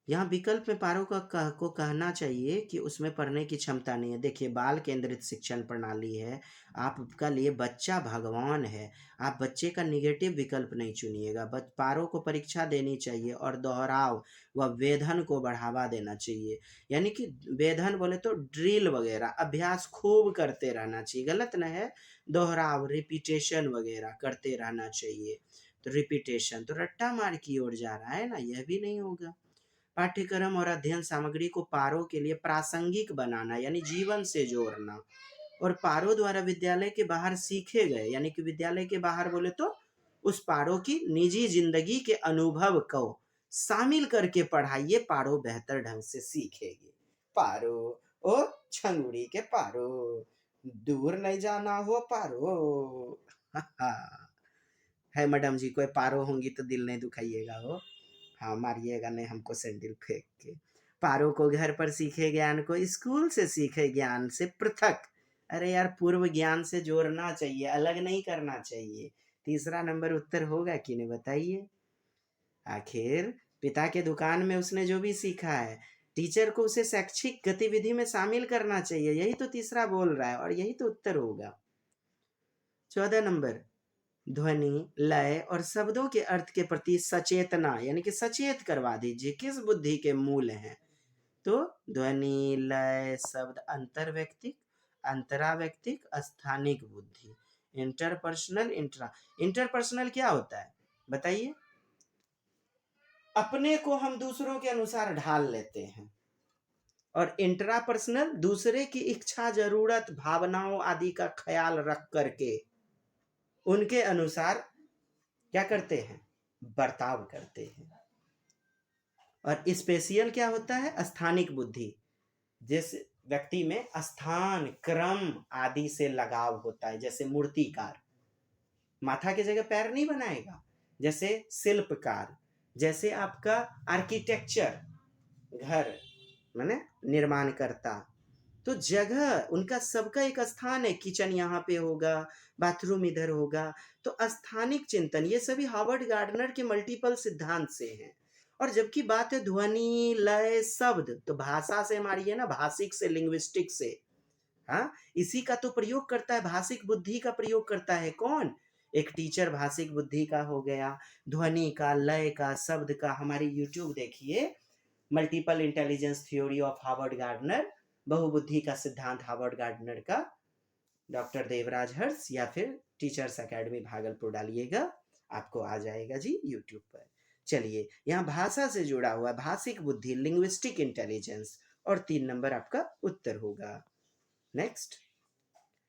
यहाँ विकल्प में पारो को कहना चाहिए कि उसमें पढ़ने की क्षमता नहीं है। देखिए, बाल केंद्रित शिक्षण प्रणाली है, आपका लिए बच्चा भगवान है। आप बच्चे का निगेटिव विकल्प नहीं चुनिएगा। पारो को परीक्षा देनी चाहिए और दोहराव व वेधन को बढ़ावा देना चाहिए। यानी कि वेधन बोले तो ड्रिल वगैरह, अभ्यास खूब करते रहना चाहिए। गलत न है, दोहराव रिपीटेशन वगैरह करते रहना चाहिए। तो रिपीटेशन तो रट्टा मार की ओर जा रहा है ना, यह भी नहीं होगा। पाठ्यक्रम और अध्ययन सामग्री को पारो के लिए प्रासंगिक बनाना, यानी जीवन से जोड़ना। और पारो द्वारा विद्यालय के बाहर सीखे गए, यानी कि विद्यालय के बाहर बोले तो उस पारो की निजी जिंदगी के अनुभव को शामिल करके पढ़ाइए, पारो बेहतर ढंग से सीखेगी। पारो, ओ छंगुड़ी के पारो, दूर नहीं जाना हो पारो। है मैडम जी, कोई पारो होंगी तो दिल नहीं दुखाइएगा हो। हाँ, मारिएगा नहीं हमको सैंडल फेंक के। पारो को घर पर सीखे ज्ञान को स्कूल से सीखे ज्ञान से पृथक, अरे यार पूर्व ज्ञान से जोड़ना चाहिए, अलग नहीं करना चाहिए। तीसरा नंबर उत्तर होगा कि नहीं बताइए। आखिर पिता के दुकान में उसने जो भी सीखा है, टीचर को उसे शैक्षिक गतिविधि में शामिल करना चाहिए, यही तो तीसरा बोल रहा है और यही तो उत्तर होगा। 14 नंबर, ध्वनि, लय और शब्दों के अर्थ के प्रति सचेतना, यानी कि सचेत करवा दीजिए, किस बुद्धि के मूल हैं? तो ध्वनि, लय, शब्द, अंतरव्यक्तिक, अंतराव्यक्तिक, स्थानिक बुद्धि। इंटरपर्सनल क्या होता है बताइए? अपने को हम दूसरों के अनुसार ढाल लेते हैं। और इंट्रापर्सनल दूसरे की इच्छा, जरूरत, भावनाओं आदि का ख्याल रख करके उनके अनुसार क्या करते हैं? बर्ताव करते हैं। और स्पेशियल क्या होता है? स्थानिक बुद्धि, जिस व्यक्ति में स्थान, क्रम आदि से लगाव होता है। जैसे मूर्तिकार माथा की जगह पैर नहीं बनाएगा, जैसे शिल्पकार, जैसे आपका आर्किटेक्चर, घर माने निर्माण करता, तो जगह उनका सबका एक स्थान है। किचन यहाँ पे होगा, बाथरूम इधर होगा। तो स्थानिक चिंतन, ये सभी हार्वर्ड गार्डनर के मल्टीपल सिद्धांत से हैं। और जबकि बात है ध्वनि, लय, शब्द, तो भाषा से मारिए ना, भाषिक से, लिंग्विस्टिक से। हाँ, इसी का तो प्रयोग करता है, भाषिक बुद्धि का प्रयोग करता है कौन? एक टीचर भाषिक बुद्धि का हो गया, ध्वनि का, लय का, शब्द का। हमारी यूट्यूब देखिए, multiple intelligence theory of Howard Gardner, बहुबुद्धि का सिद्धांत हार्वर्ड गार्डनर का, डॉक्टर देवराज हर्ष, या फिर टीचर्स एकेडमी भागलपुर डालिएगा, आपको आ जाएगा जी यूट्यूब पर। चलिए, यहाँ भाषा से जुड़ा हुआ भाषिक बुद्धि, लिंग्विस्टिक इंटेलिजेंस, और 3 नंबर आपका उत्तर होगा। नेक्स्ट,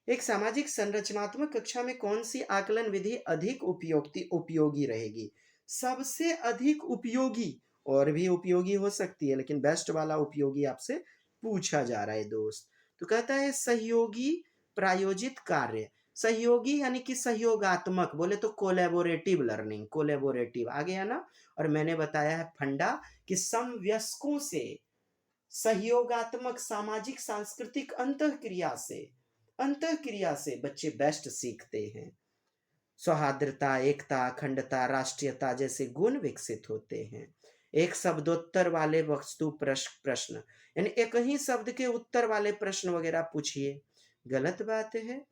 एक सामाजिक संरचनात्मक कक्षा में कौन सी आकलन विधि अधिक उपयोगी रहेगी? सबसे अधिक उपयोगी, और भी उपयोगी हो सकती है, लेकिन बेस्ट वाला उपयोगी आपसे पूछा जा रहा है दोस्त। तो कहता है सहयोगी प्रायोजित कार्य। सहयोगी यानी कि सहयोगात्मक, बोले तो कोलैबोरेटिव लर्निंग, कोलैबोरेटिव आ गया ना। और मैंने बताया है फंडा कि समवयस्कों से, सहयोगात्मक, सामाजिक, सांस्कृतिक अंतःक्रिया से बच्चे बेस्ट सीखते हैं। सौहार्दता, एकता, अखंडता, राष्ट्रीयता जैसे गुण विकसित होते हैं। एक शब्दोत्तर वाले वस्तु प्रश्न, यानी एक ही शब्द के उत्तर वाले प्रश्न वगैरह पूछिए, गलत बात है।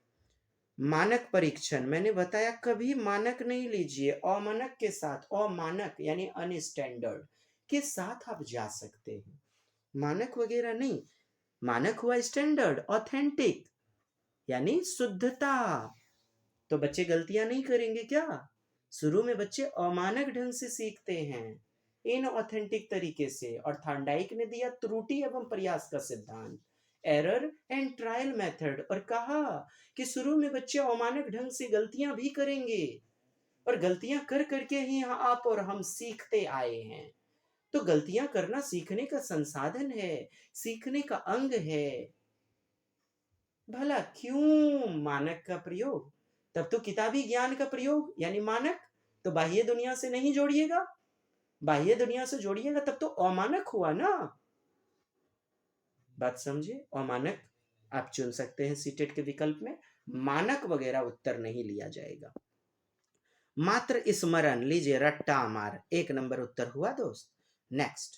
मानक परीक्षण, मैंने बताया कभी मानक नहीं लीजिए, अमानक के साथ, अमानक यानी अनस्टैंडर्ड के साथ आप जा सकते हैं, मानक वगैरह नहीं। मानक हुआ स्टैंडर्ड, ऑथेंटिक यानी शुद्धता। तो बच्चे गलतियां नहीं करेंगे क्या? शुरू में बच्चे अमानक ढंग से सीखते हैं, इन ऑथेंटिक तरीके से। और थॉर्नडाइक ने दिया त्रुटि एवं प्रयास का सिद्धांत, एरर एंड ट्रायल मेथड, और कहा कि शुरू में बच्चे अमानक ढंग से गलतियां भी करेंगे, और गलतियां कर करके ही आप और हम सीखते आए हैं। तो गलतियां करना सीखने का संसाधन है, सीखने का अंग है। भला क्यों मानक का प्रयोग? तब तो किताबी ज्ञान का प्रयोग यानी मानक, तो बाह्य दुनिया से नहीं जोड़िएगा, बाह्य दुनिया से जोड़िएगा तब तो अमानक हुआ ना। बात समझे? अमानक आप चुन सकते हैं सीटेट के विकल्प में, मानक वगैरह उत्तर नहीं लिया जाएगा। मात्र स्मरण लीजिए, रट्टा मार, एक नंबर उत्तर हुआ दोस्त। नेक्स्ट,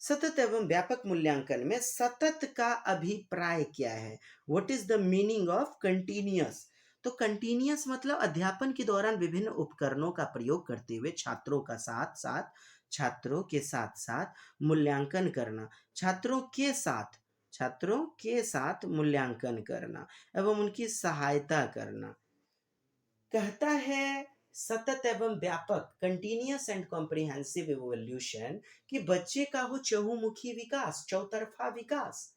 सतत एवं व्यापक मूल्यांकन में सतत का अभिप्राय क्या है? What is the meaning of continuous? तो कंटिन्यूअस मतलब अध्यापन के दौरान विभिन्न उपकरणों का प्रयोग करते हुए छात्रों के साथ साथ मूल्यांकन करना, छात्रों के साथ मूल्यांकन करना एवं उनकी सहायता करना। कहता है सतत एवं व्यापक, कंटिन्यूअस एंड कॉम्प्रिहेंसिव इवोल्यूशन, कि बच्चे का हो चहुमुखी विकास, चौतरफा विकास,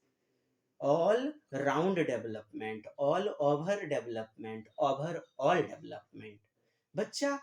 all round development, all over development, over all development. बच्चा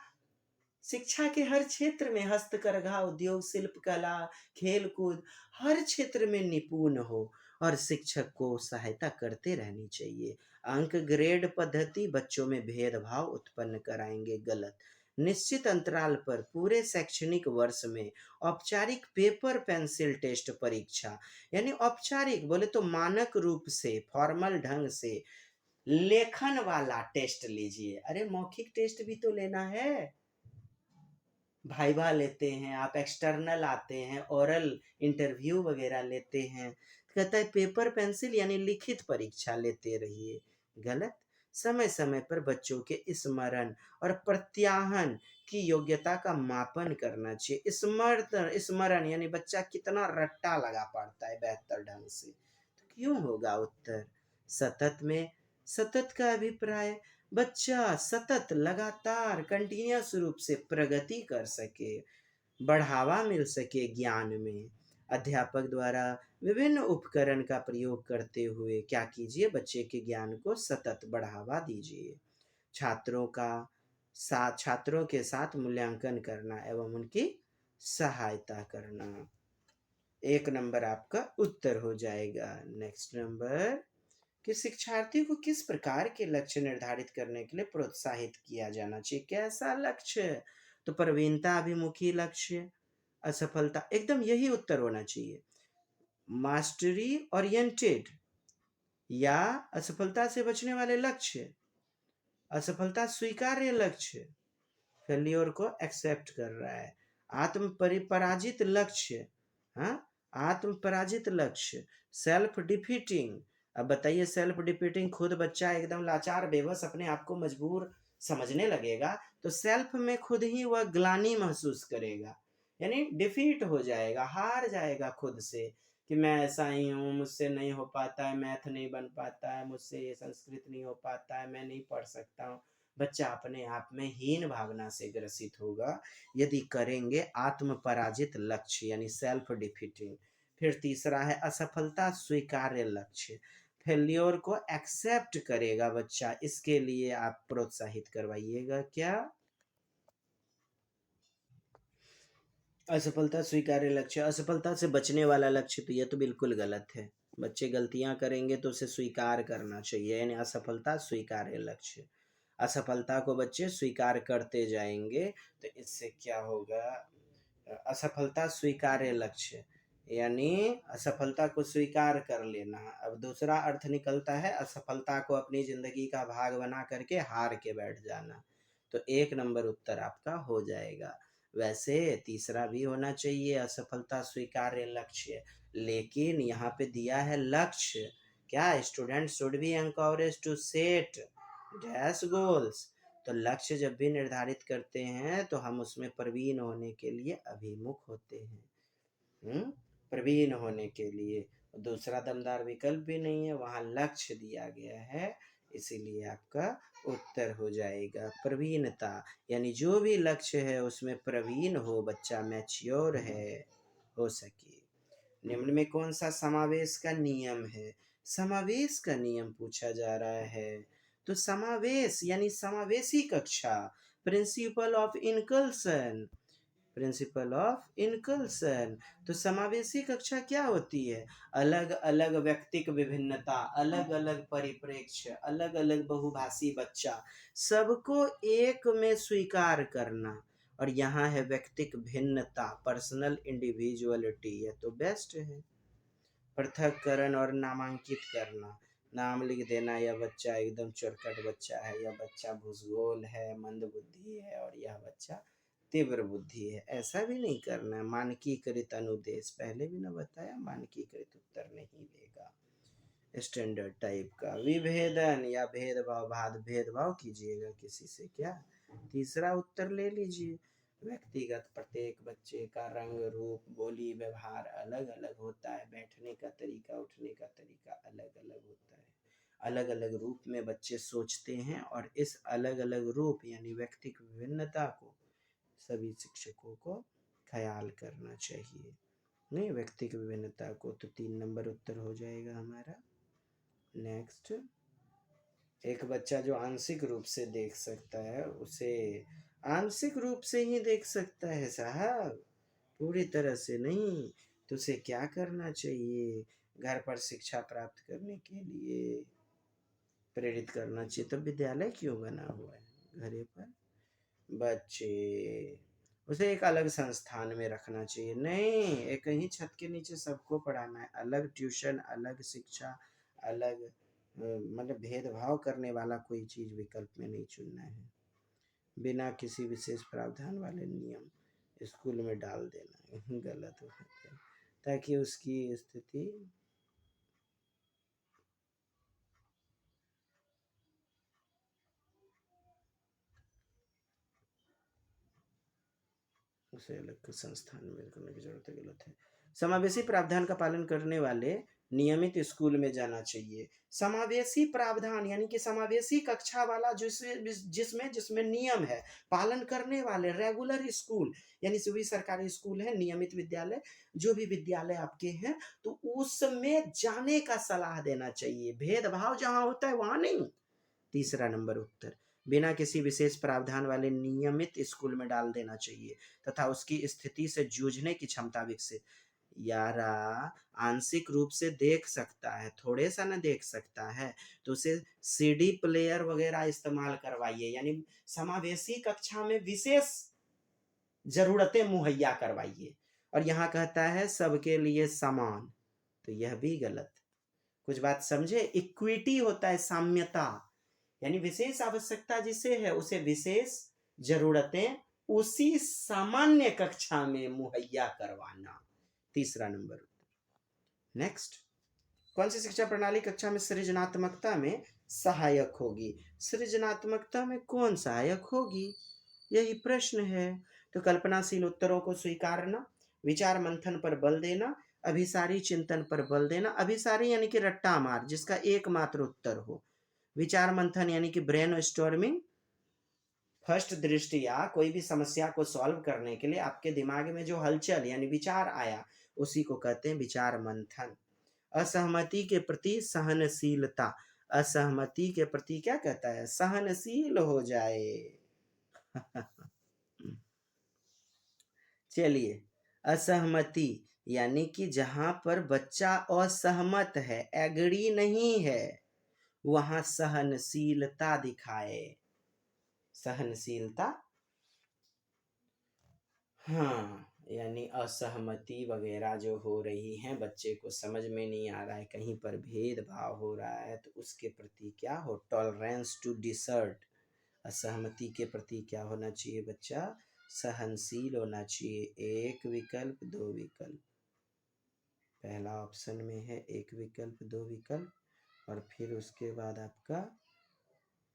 शिक्षा के हर क्षेत्र में, हस्तकरघा उद्योग, शिल्प कला, खेल कूद, हर क्षेत्र में निपुण हो, और शिक्षक को सहायता करते रहनी चाहिए। अंक ग्रेड पद्धति बच्चों में भेदभाव उत्पन्न कराएंगे, गलत। निश्चित अंतराल पर पूरे शैक्षणिक वर्ष में औपचारिक पेपर पेंसिल टेस्ट परीक्षा, यानी औपचारिक बोले तो मानक रूप से, फॉर्मल ढंग से लेखन वाला टेस्ट लीजिए। अरे मौखिक टेस्ट भी तो लेना है, भाइवा लेते हैं आप, एक्सटर्नल आते हैं, ओरल इंटरव्यू वगैरह लेते हैं। कहता है पेपर पेंसिल यानी लिखित परीक्षा लेते रहिए, गलत। समय समय पर बच्चों के स्मरण और प्रत्याहन की योग्यता का मापन करना चाहिए। स्मरण यानी बच्चा कितना रट्टा लगा पाता है बेहतर ढंग से। तो क्यों होगा उत्तर सतत में? सतत का अभिप्राय, बच्चा सतत लगातार कंटिन्यूअस रूप से प्रगति कर सके, बढ़ावा मिल सके ज्ञान में। अध्यापक द्वारा विभिन्न उपकरण का प्रयोग करते हुए क्या कीजिए, बच्चे के ज्ञान को सतत बढ़ावा दीजिए। छात्रों के साथ मूल्यांकन करना एवं उनकी सहायता करना, एक नंबर आपका उत्तर हो जाएगा। नेक्स्ट नंबर, कि शिक्षार्थी को किस प्रकार के लक्ष्य निर्धारित करने के लिए प्रोत्साहित किया जाना चाहिए? कैसा लक्ष्य? तो प्रवीणता अभिमुखी लक्ष्य, असफलता, एकदम यही उत्तर होना चाहिए। मास्टरी ओरिएंटेड या असफलता से बचने वाले लक्ष्य, असफलता स्वीकार्य लक्ष्य, फेल्योर को एक्सेप्ट कर रहा है, आत्म पराजित लक्ष्य, हाँ, आत्म पराजित लक्ष्य, सेल्फ डिफीटिंग। अब बताइए, सेल्फ डिफीटिंग, खुद बच्चा एकदम लाचार बेबस अपने आप को मजबूर समझने लगेगा, तो सेल्फ में खुद ही वह ग्लानि महसूस करेगा, यानी डिफीट हो जाएगा, हार जाएगा खुद से, कि मैं ऐसा ही हूँ, मुझसे नहीं हो पाता है, मैथ नहीं बन पाता है, मुझसे ये संस्कृत नहीं हो पाता है, मैं नहीं पढ़ सकता हूँ। बच्चा अपने आप में हीन भावना से ग्रसित होगा यदि करेंगे आत्म पराजित लक्ष्य यानी सेल्फ डिफीटिंग। फिर तीसरा है असफलता स्वीकार्य लक्ष्य, फेल्योर को एक्सेप्ट करेगा बच्चा, इसके लिए आप प्रोत्साहित करवाइएगा क्या? असफलता स्वीकार्य लक्ष्य, असफलता से बचने वाला लक्ष्य, तो यह तो बिल्कुल गलत है। बच्चे गलतियां करेंगे तो उसे स्वीकार करना चाहिए, यानी असफलता स्वीकार्य लक्ष्य। असफलता को बच्चे स्वीकार करते जाएंगे तो इससे क्या होगा, असफलता स्वीकार्य लक्ष्य यानी असफलता को स्वीकार कर लेना। अब दूसरा अर्थ निकलता है असफलता को अपनी जिंदगी का भाग बना करके हार के बैठ जाना। तो एक नंबर उत्तर आपका हो जाएगा। वैसे तीसरा भी होना चाहिए, असफलता स्वीकार्य लक्ष्य, लेकिन यहाँ पे दिया है लक्ष्य, क्या student should be encourage to set dash goals. तो लक्ष्य जब भी निर्धारित करते हैं तो हम उसमें प्रवीण होने के लिए अभिमुख होते हैं। प्रवीण होने के लिए दूसरा दमदार विकल्प भी नहीं है, वहां लक्ष्य दिया गया है, इसीलिए आपका उत्तर हो जाएगा प्रवीणता। यानी जो भी लक्ष्य है उसमें प्रवीण हो, बच्चा मैच्योर है हो सके। निम्न में कौन सा समावेश का नियम है? समावेश का नियम पूछा जा रहा है। तो समावेश यानी समावेशी कक्षा, प्रिंसिपल ऑफ इनकल्सन, प्रिंसिपल ऑफ इनकल्सन। तो समावेशी कक्षा क्या होती है? अलग अलग व्यक्तिक विभिन्नता, अलग अलग परिप्रेक्ष्य, अलग अलग बहुभाषी बच्चा, सबको एक में स्वीकार करना। और यहाँ है व्यक्तिक भिन्नता, पर्सनल इंडिविजुअलिटी, यह तो बेस्ट है। पृथककरण और नामांकित करना, नाम लिख देना, यह बच्चा एकदम चुरकट बच्चा है, यह बच्चा भूसगोल है, मंद बुद्धि है, और यह बच्चा तीव्र बुद्धि है, ऐसा भी नहीं करना है। मानकीकृत अनुदेश, पहले भी ना बताया, मानकीकृत उत्तर नहीं लेगा। स्टैंडर्ड टाइप का विभेदन या भेदभाव, भेदभाव कीजिएगा किसी से क्या? तीसरा उत्तर ले लीजिए। व्यक्तिगत, प्रत्येक बच्चे का रंग रूप बोली व्यवहार अलग अलग होता है, बैठने का तरीका उठने का तरीका अलग अलग होता है, अलग अलग रूप में बच्चे सोचते हैं, और इस अलग अलग रूप यानी व्यक्तिक विभिन्नता को सभी शिक्षकों को ख्याल करना चाहिए। नहीं, व्यक्तिक विभिन्नता को, तो 3 नंबर उत्तर हो जाएगा हमारा। नेक्स्ट, एक बच्चा जो आंशिक रूप से देख सकता है उसे आंशिक रूप से ही देख सकता है साहब, पूरी तरह से नहीं। तो उसे क्या करना चाहिए? घर पर शिक्षा प्राप्त करने के लिए प्रेरित करना चाहिए। तो विद्यालय क्यों बना हुआ है घरे पर? बच्चे, उसे एक अलग संस्थान में रखना चाहिए। नहीं, एक ही छत के नीचे सबको पढ़ाना है, अलग ट्यूशन, अलग शिक्षा, अलग मतलब भेदभाव करने वाला कोई चीज़ विकल्प में नहीं चुनना है। बिना किसी विशेष प्रावधान वाले नियम स्कूल में डाल देना गलत होता है, ताकि उसकी स्थिति उसे अलग संस्थान में करने की जरूरत है, गलत है। समावेशी प्रावधान का पालन करने वाले नियमित स्कूल में जाना चाहिए। समावेशी प्रावधान यानी कि समावेशी कक्षा वाला जिसमें जिसमें नियम है, पालन करने वाले रेगुलर स्कूल, यानी सभी सरकारी स्कूल है, नियमित विद्यालय, जो भी विद्यालय आपके हैं, तो उसमें जाने का सलाह देना चाहिए। भेदभाव जहां होता है वहां नहीं। तीसरा नंबर उत्तर, बिना किसी विशेष प्रावधान वाले नियमित स्कूल में डाल देना चाहिए तथा उसकी स्थिति से जूझने की क्षमता विकसित। यारा, आंशिक रूप से देख सकता है, थोड़े सा ना देख सकता है, तो उसे सीडी प्लेयर वगैरह इस्तेमाल करवाइए, यानी समावेशी कक्षा में विशेष जरूरतें मुहैया करवाइए। और यहाँ कहता है सबके लिए समान, तो यह भी गलत। कुछ बात समझे? इक्विटी होता है साम्यता, यानी विशेष आवश्यकता जिसे है उसे विशेष जरूरतें उसी सामान्य कक्षा में मुहैया करवाना। तीसरा नंबर उत्तर। नेक्स्ट, कौन सी शिक्षा प्रणाली कक्षा में सृजनात्मकता में सहायक होगी? सृजनात्मकता में कौन सहायक होगी, यही प्रश्न है। तो कल्पनाशील उत्तरों को स्वीकारना, विचार मंथन पर बल देना, अभिसारी चिंतन पर बल देना। अभिसारी यानी कि रट्टा मार, जिसका एकमात्र उत्तर हो। विचार मंथन यानी कि ब्रेन स्टॉर्मिंग, फर्स्ट दृष्टिया कोई भी समस्या को सॉल्व करने के लिए आपके दिमाग में जो हलचल यानी विचार आया, उसी को कहते हैं विचार मंथन। असहमति के प्रति सहनशीलता, असहमति के प्रति क्या कहता है? सहनशील हो जाए चलिए, असहमति यानी कि जहां पर बच्चा असहमत है, एग्री नहीं है, वहां सहनशीलता दिखाए। सहनशीलता, हाँ, यानी असहमति वगैरह जो हो रही है, बच्चे को समझ में नहीं आ रहा है, कहीं पर भेदभाव हो रहा है, तो उसके प्रति क्या हो? Tolerance to dissent. असहमति के प्रति क्या होना चाहिए बच्चा? सहनशील होना चाहिए। एक विकल्प, दो विकल्प, पहला ऑप्शन में है एक विकल्प दो विकल्प, और फिर उसके बाद आपका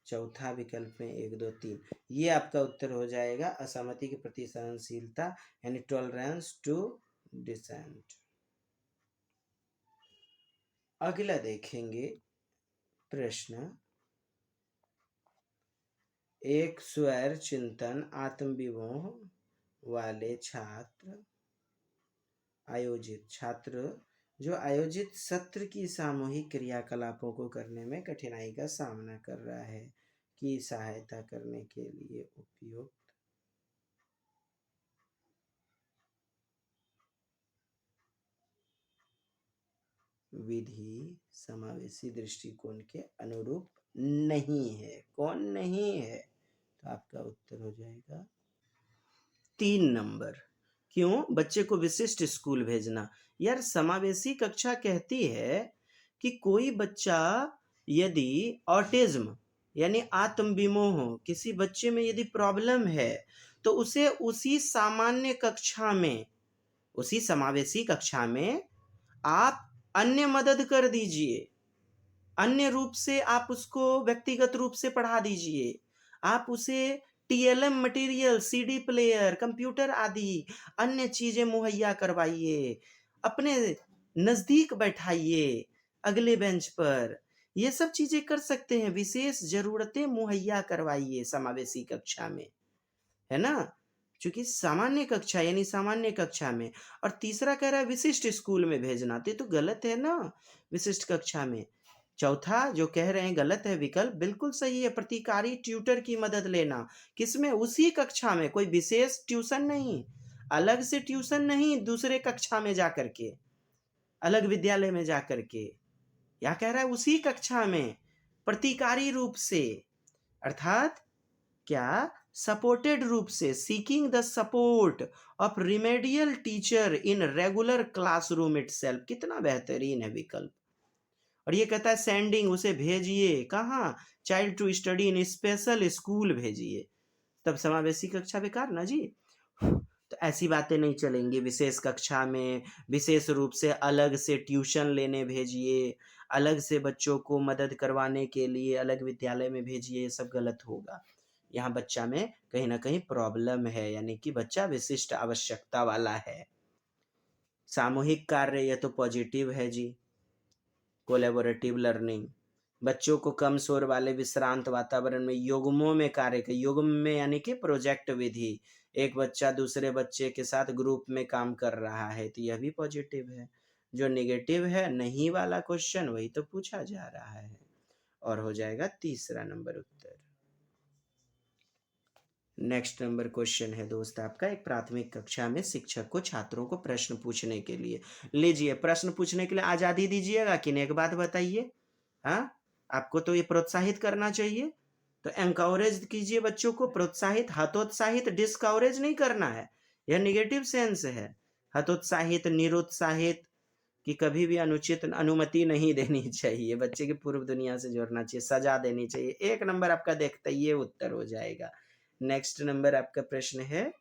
चौथा विकल्प में 1 2 3, ये आपका उत्तर हो जाएगा असहमति के प्रति सहनशीलता यानी टॉलरेंस टू डिसेंट। अगला देखेंगे प्रश्न, एक स्वर चिंतन आत्मविमोह वाले छात्र जो आयोजित सत्र की सामूहिक क्रियाकलापों को करने में कठिनाई का सामना कर रहा है की सहायता करने के लिए उपयुक्त विधि समावेशी दृष्टिकोण के अनुरूप नहीं है। कौन नहीं है? तो आपका उत्तर हो जाएगा 3 नंबर। क्यों? बच्चे को विशिष्ट स्कूल भेजना। यार समावेशी कक्षा कहती है कि कोई बच्चा यदि ऑटिज्म यानी आत्मविमोह किसी बच्चे में यदि प्रॉब्लम है तो उसे उसी समावेशी कक्षा में आप अन्य मदद कर दीजिए, अन्य रूप से आप उसको व्यक्तिगत रूप से पढ़ा दीजिए, आप उसे TLM material, CD player, computer आदि अन्य चीजें मुहैया करवाइए, अपने नजदीक बैठाइए अगले बेंच पर, ये सब चीजें कर सकते हैं। विशेष जरूरतें मुहैया करवाइए समावेशी कक्षा में, है ना, क्योंकि सामान्य कक्षा यानी सामान्य कक्षा में। और तीसरा कह रहा है विशिष्ट स्कूल में भेजना, तो गलत है ना, विशिष्ट कक्षा में। चौथा जो कह रहे हैं गलत है विकल्प, बिल्कुल सही है, प्रतिकारी ट्यूटर की मदद लेना। किसमें? उसी कक्षा में, कोई विशेष ट्यूशन नहीं, अलग से ट्यूशन नहीं, दूसरे कक्षा में जाकर के, अलग विद्यालय में जाकर के। या कह रहा है उसी कक्षा में प्रतिकारी रूप से, अर्थात क्या? सपोर्टेड रूप से, seeking the support of remedial teacher in regular classroom itself. कितना बेहतरीन है विकल्प। और ये कहता है सेंडिंग, उसे भेजिए कहाँ? Child to study in special school भेजिए। तब समावेशी कक्षा बेकार ना जी। तो ऐसी बातें नहीं चलेंगी। विशेष कक्षा में विशेष रूप से अलग से ट्यूशन लेने भेजिए, अलग से बच्चों को मदद करवाने के लिए अलग विद्यालय में भेजिए, ये सब गलत होगा। यहाँ बच्चा में कहीं ना कहीं प्रॉब्लम है, यानी कि बच्चा विशिष्ट आवश्यकता वाला है। सामूहिक कार्य ये तो पॉजिटिव है जी, कोलैबोरेटिव लर्निंग। बच्चों को कम शोर वाले विश्रांत वातावरण में युग्मों में कार्य कर, युग्म में यानी कि प्रोजेक्ट विधि, एक बच्चा दूसरे बच्चे के साथ ग्रुप में काम कर रहा है, तो यह भी पॉजिटिव है। जो नेगेटिव है नहीं वाला क्वेश्चन वही तो पूछा जा रहा है, और हो जाएगा तीसरा नंबर उत्तर। नेक्स्ट नंबर क्वेश्चन है दोस्त आपका, एक प्राथमिक कक्षा में शिक्षक को छात्रों को प्रश्न पूछने के लिए, लीजिए प्रश्न पूछने के लिए आज़ादी दीजिएगा कि नहीं, एक बात बताइए। हाँ, आपको तो ये प्रोत्साहित करना चाहिए, तो एनकरेज कीजिए बच्चों को, प्रोत्साहित, हतोत्साहित, डिस्करेज नहीं करना है, यह निगेटिव सेंस है। हतोत्साहित, निरुत्साहित कि कभी भी अनुचित अनुमति नहीं देनी चाहिए, बच्चे की पूर्व दुनिया से जोड़ना चाहिए, सजा देनी चाहिए। 1 नंबर आपका देखते ये उत्तर हो जाएगा। नेक्स्ट नंबर आपका प्रश्न है,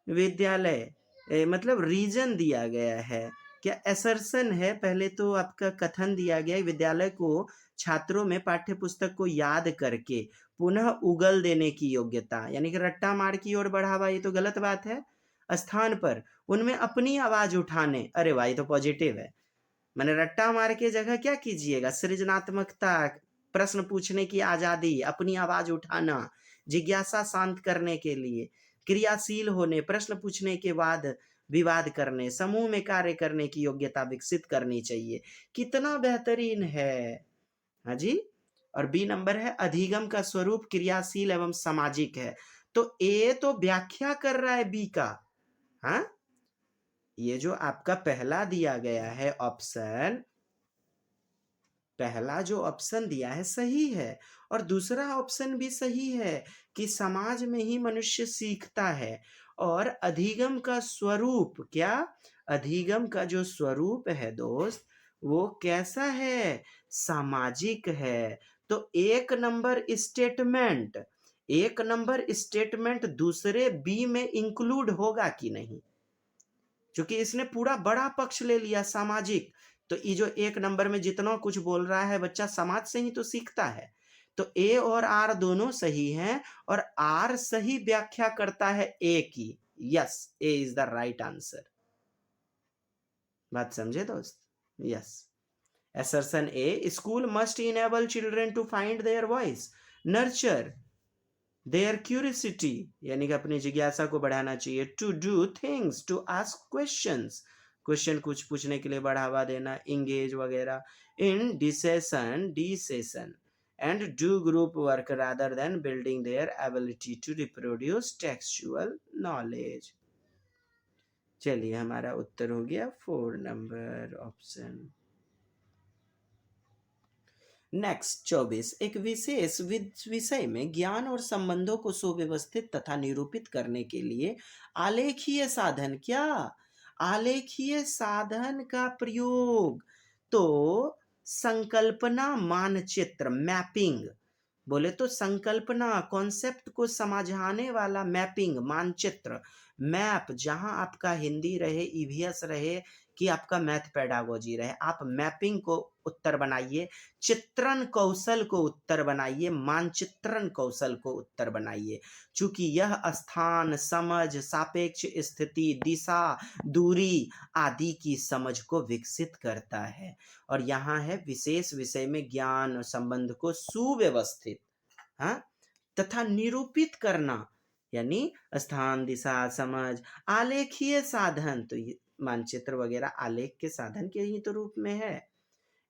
विद्यालय मतलब रीजन दिया गया है, क्या असर्शन है? पहले तो आपका कथन दिया गया है, विद्यालय को छात्रों में पाठ्य पुस्तक को याद करके पुनः उगल देने की योग्यता, यानी कि रट्टा मार की ओर बढ़ावा, ये तो गलत बात है। स्थान पर उनमें अपनी आवाज उठाने, अरे भाई तो पॉजिटिव है। मैंने रट्टा मार के जगह क्या कीजिएगा? सृजनात्मकता, प्रश्न पूछने की आजादी, अपनी आवाज उठाना, जिज्ञासा शांत करने के लिए, क्रियाशील होने, प्रश्न पूछने के बाद विवाद करने, समूह में कार्य करने की योग्यता विकसित करनी चाहिए। कितना बेहतरीन है। हाँ जी। और बी नंबर है, अधिगम का स्वरूप क्रियाशील एवं सामाजिक है। तो ए तो व्याख्या कर रहा है बी का। हाँ, ये जो आपका पहला दिया गया है ऑप्शन, पहला जो ऑप्शन दिया है सही है, और दूसरा ऑप्शन भी सही है कि समाज में ही मनुष्य सीखता है। और अधिगम का स्वरूप क्या? अधिगम का जो स्वरूप है दोस्त, वो कैसा है? सामाजिक है। तो 1 नंबर स्टेटमेंट दूसरे बी में इंक्लूड होगा कि नहीं? क्योंकि इसने पूरा बड़ा पक्ष ले लिया सामाजिक, तो ये जो एक नंबर में जितना कुछ बोल रहा है बच्चा समाज से ही तो सीखता है। तो ए और आर दोनों सही हैं और आर सही व्याख्या करता है ए की। Yes, A is the right answer. बात समझे दोस्त? Yes. Assertion A, school must enable children to find their voice, nurture their curiosity, यानी कि अपनी जिज्ञासा को बढ़ाना चाहिए, to do things, to ask questions, question कुछ पूछने के लिए बढ़ावा देना, engage वगैरह, in decision, and do group work rather than building their ability to reproduce textual knowledge। चलिए हमारा उत्तर हो गया 4 नंबर ऑप्शन। नेक्स्ट 24, एक विशेष विषय में ज्ञान और संबंधों को सुव्यवस्थित तथा निरूपित करने के लिए आलेखीय साधन, क्या आलेखीय साधन का प्रयोग, तो संकल्पना मानचित्र, मैपिंग, बोले तो संकल्पना कॉन्सेप्ट को समझाने वाला मैपिंग, मानचित्र, मैप, जहां आपका हिंदी रहे, ईवीएस रहे कि आपका मैथ पेडागोजी रहे, आप मैपिंग को उत्तर बनाइए, चित्रण कौशल को उत्तर बनाइए, मानचित्रण कौशल को उत्तर बनाइए। चूंकि यह स्थान, समझ, सापेक्ष स्थिति, दिशा, दूरी आदि की समझ को विकसित करता है। और यहाँ है विशेष विषय में ज्ञान संबंध को सुव्यवस्थित, हाँ, तथा निरूपित करना, यानी स्थान, दिशा, समझ, आलेखीय साधन, तो ये मानचित्र वगैरह आलेख के साधन के ही तो रूप में है।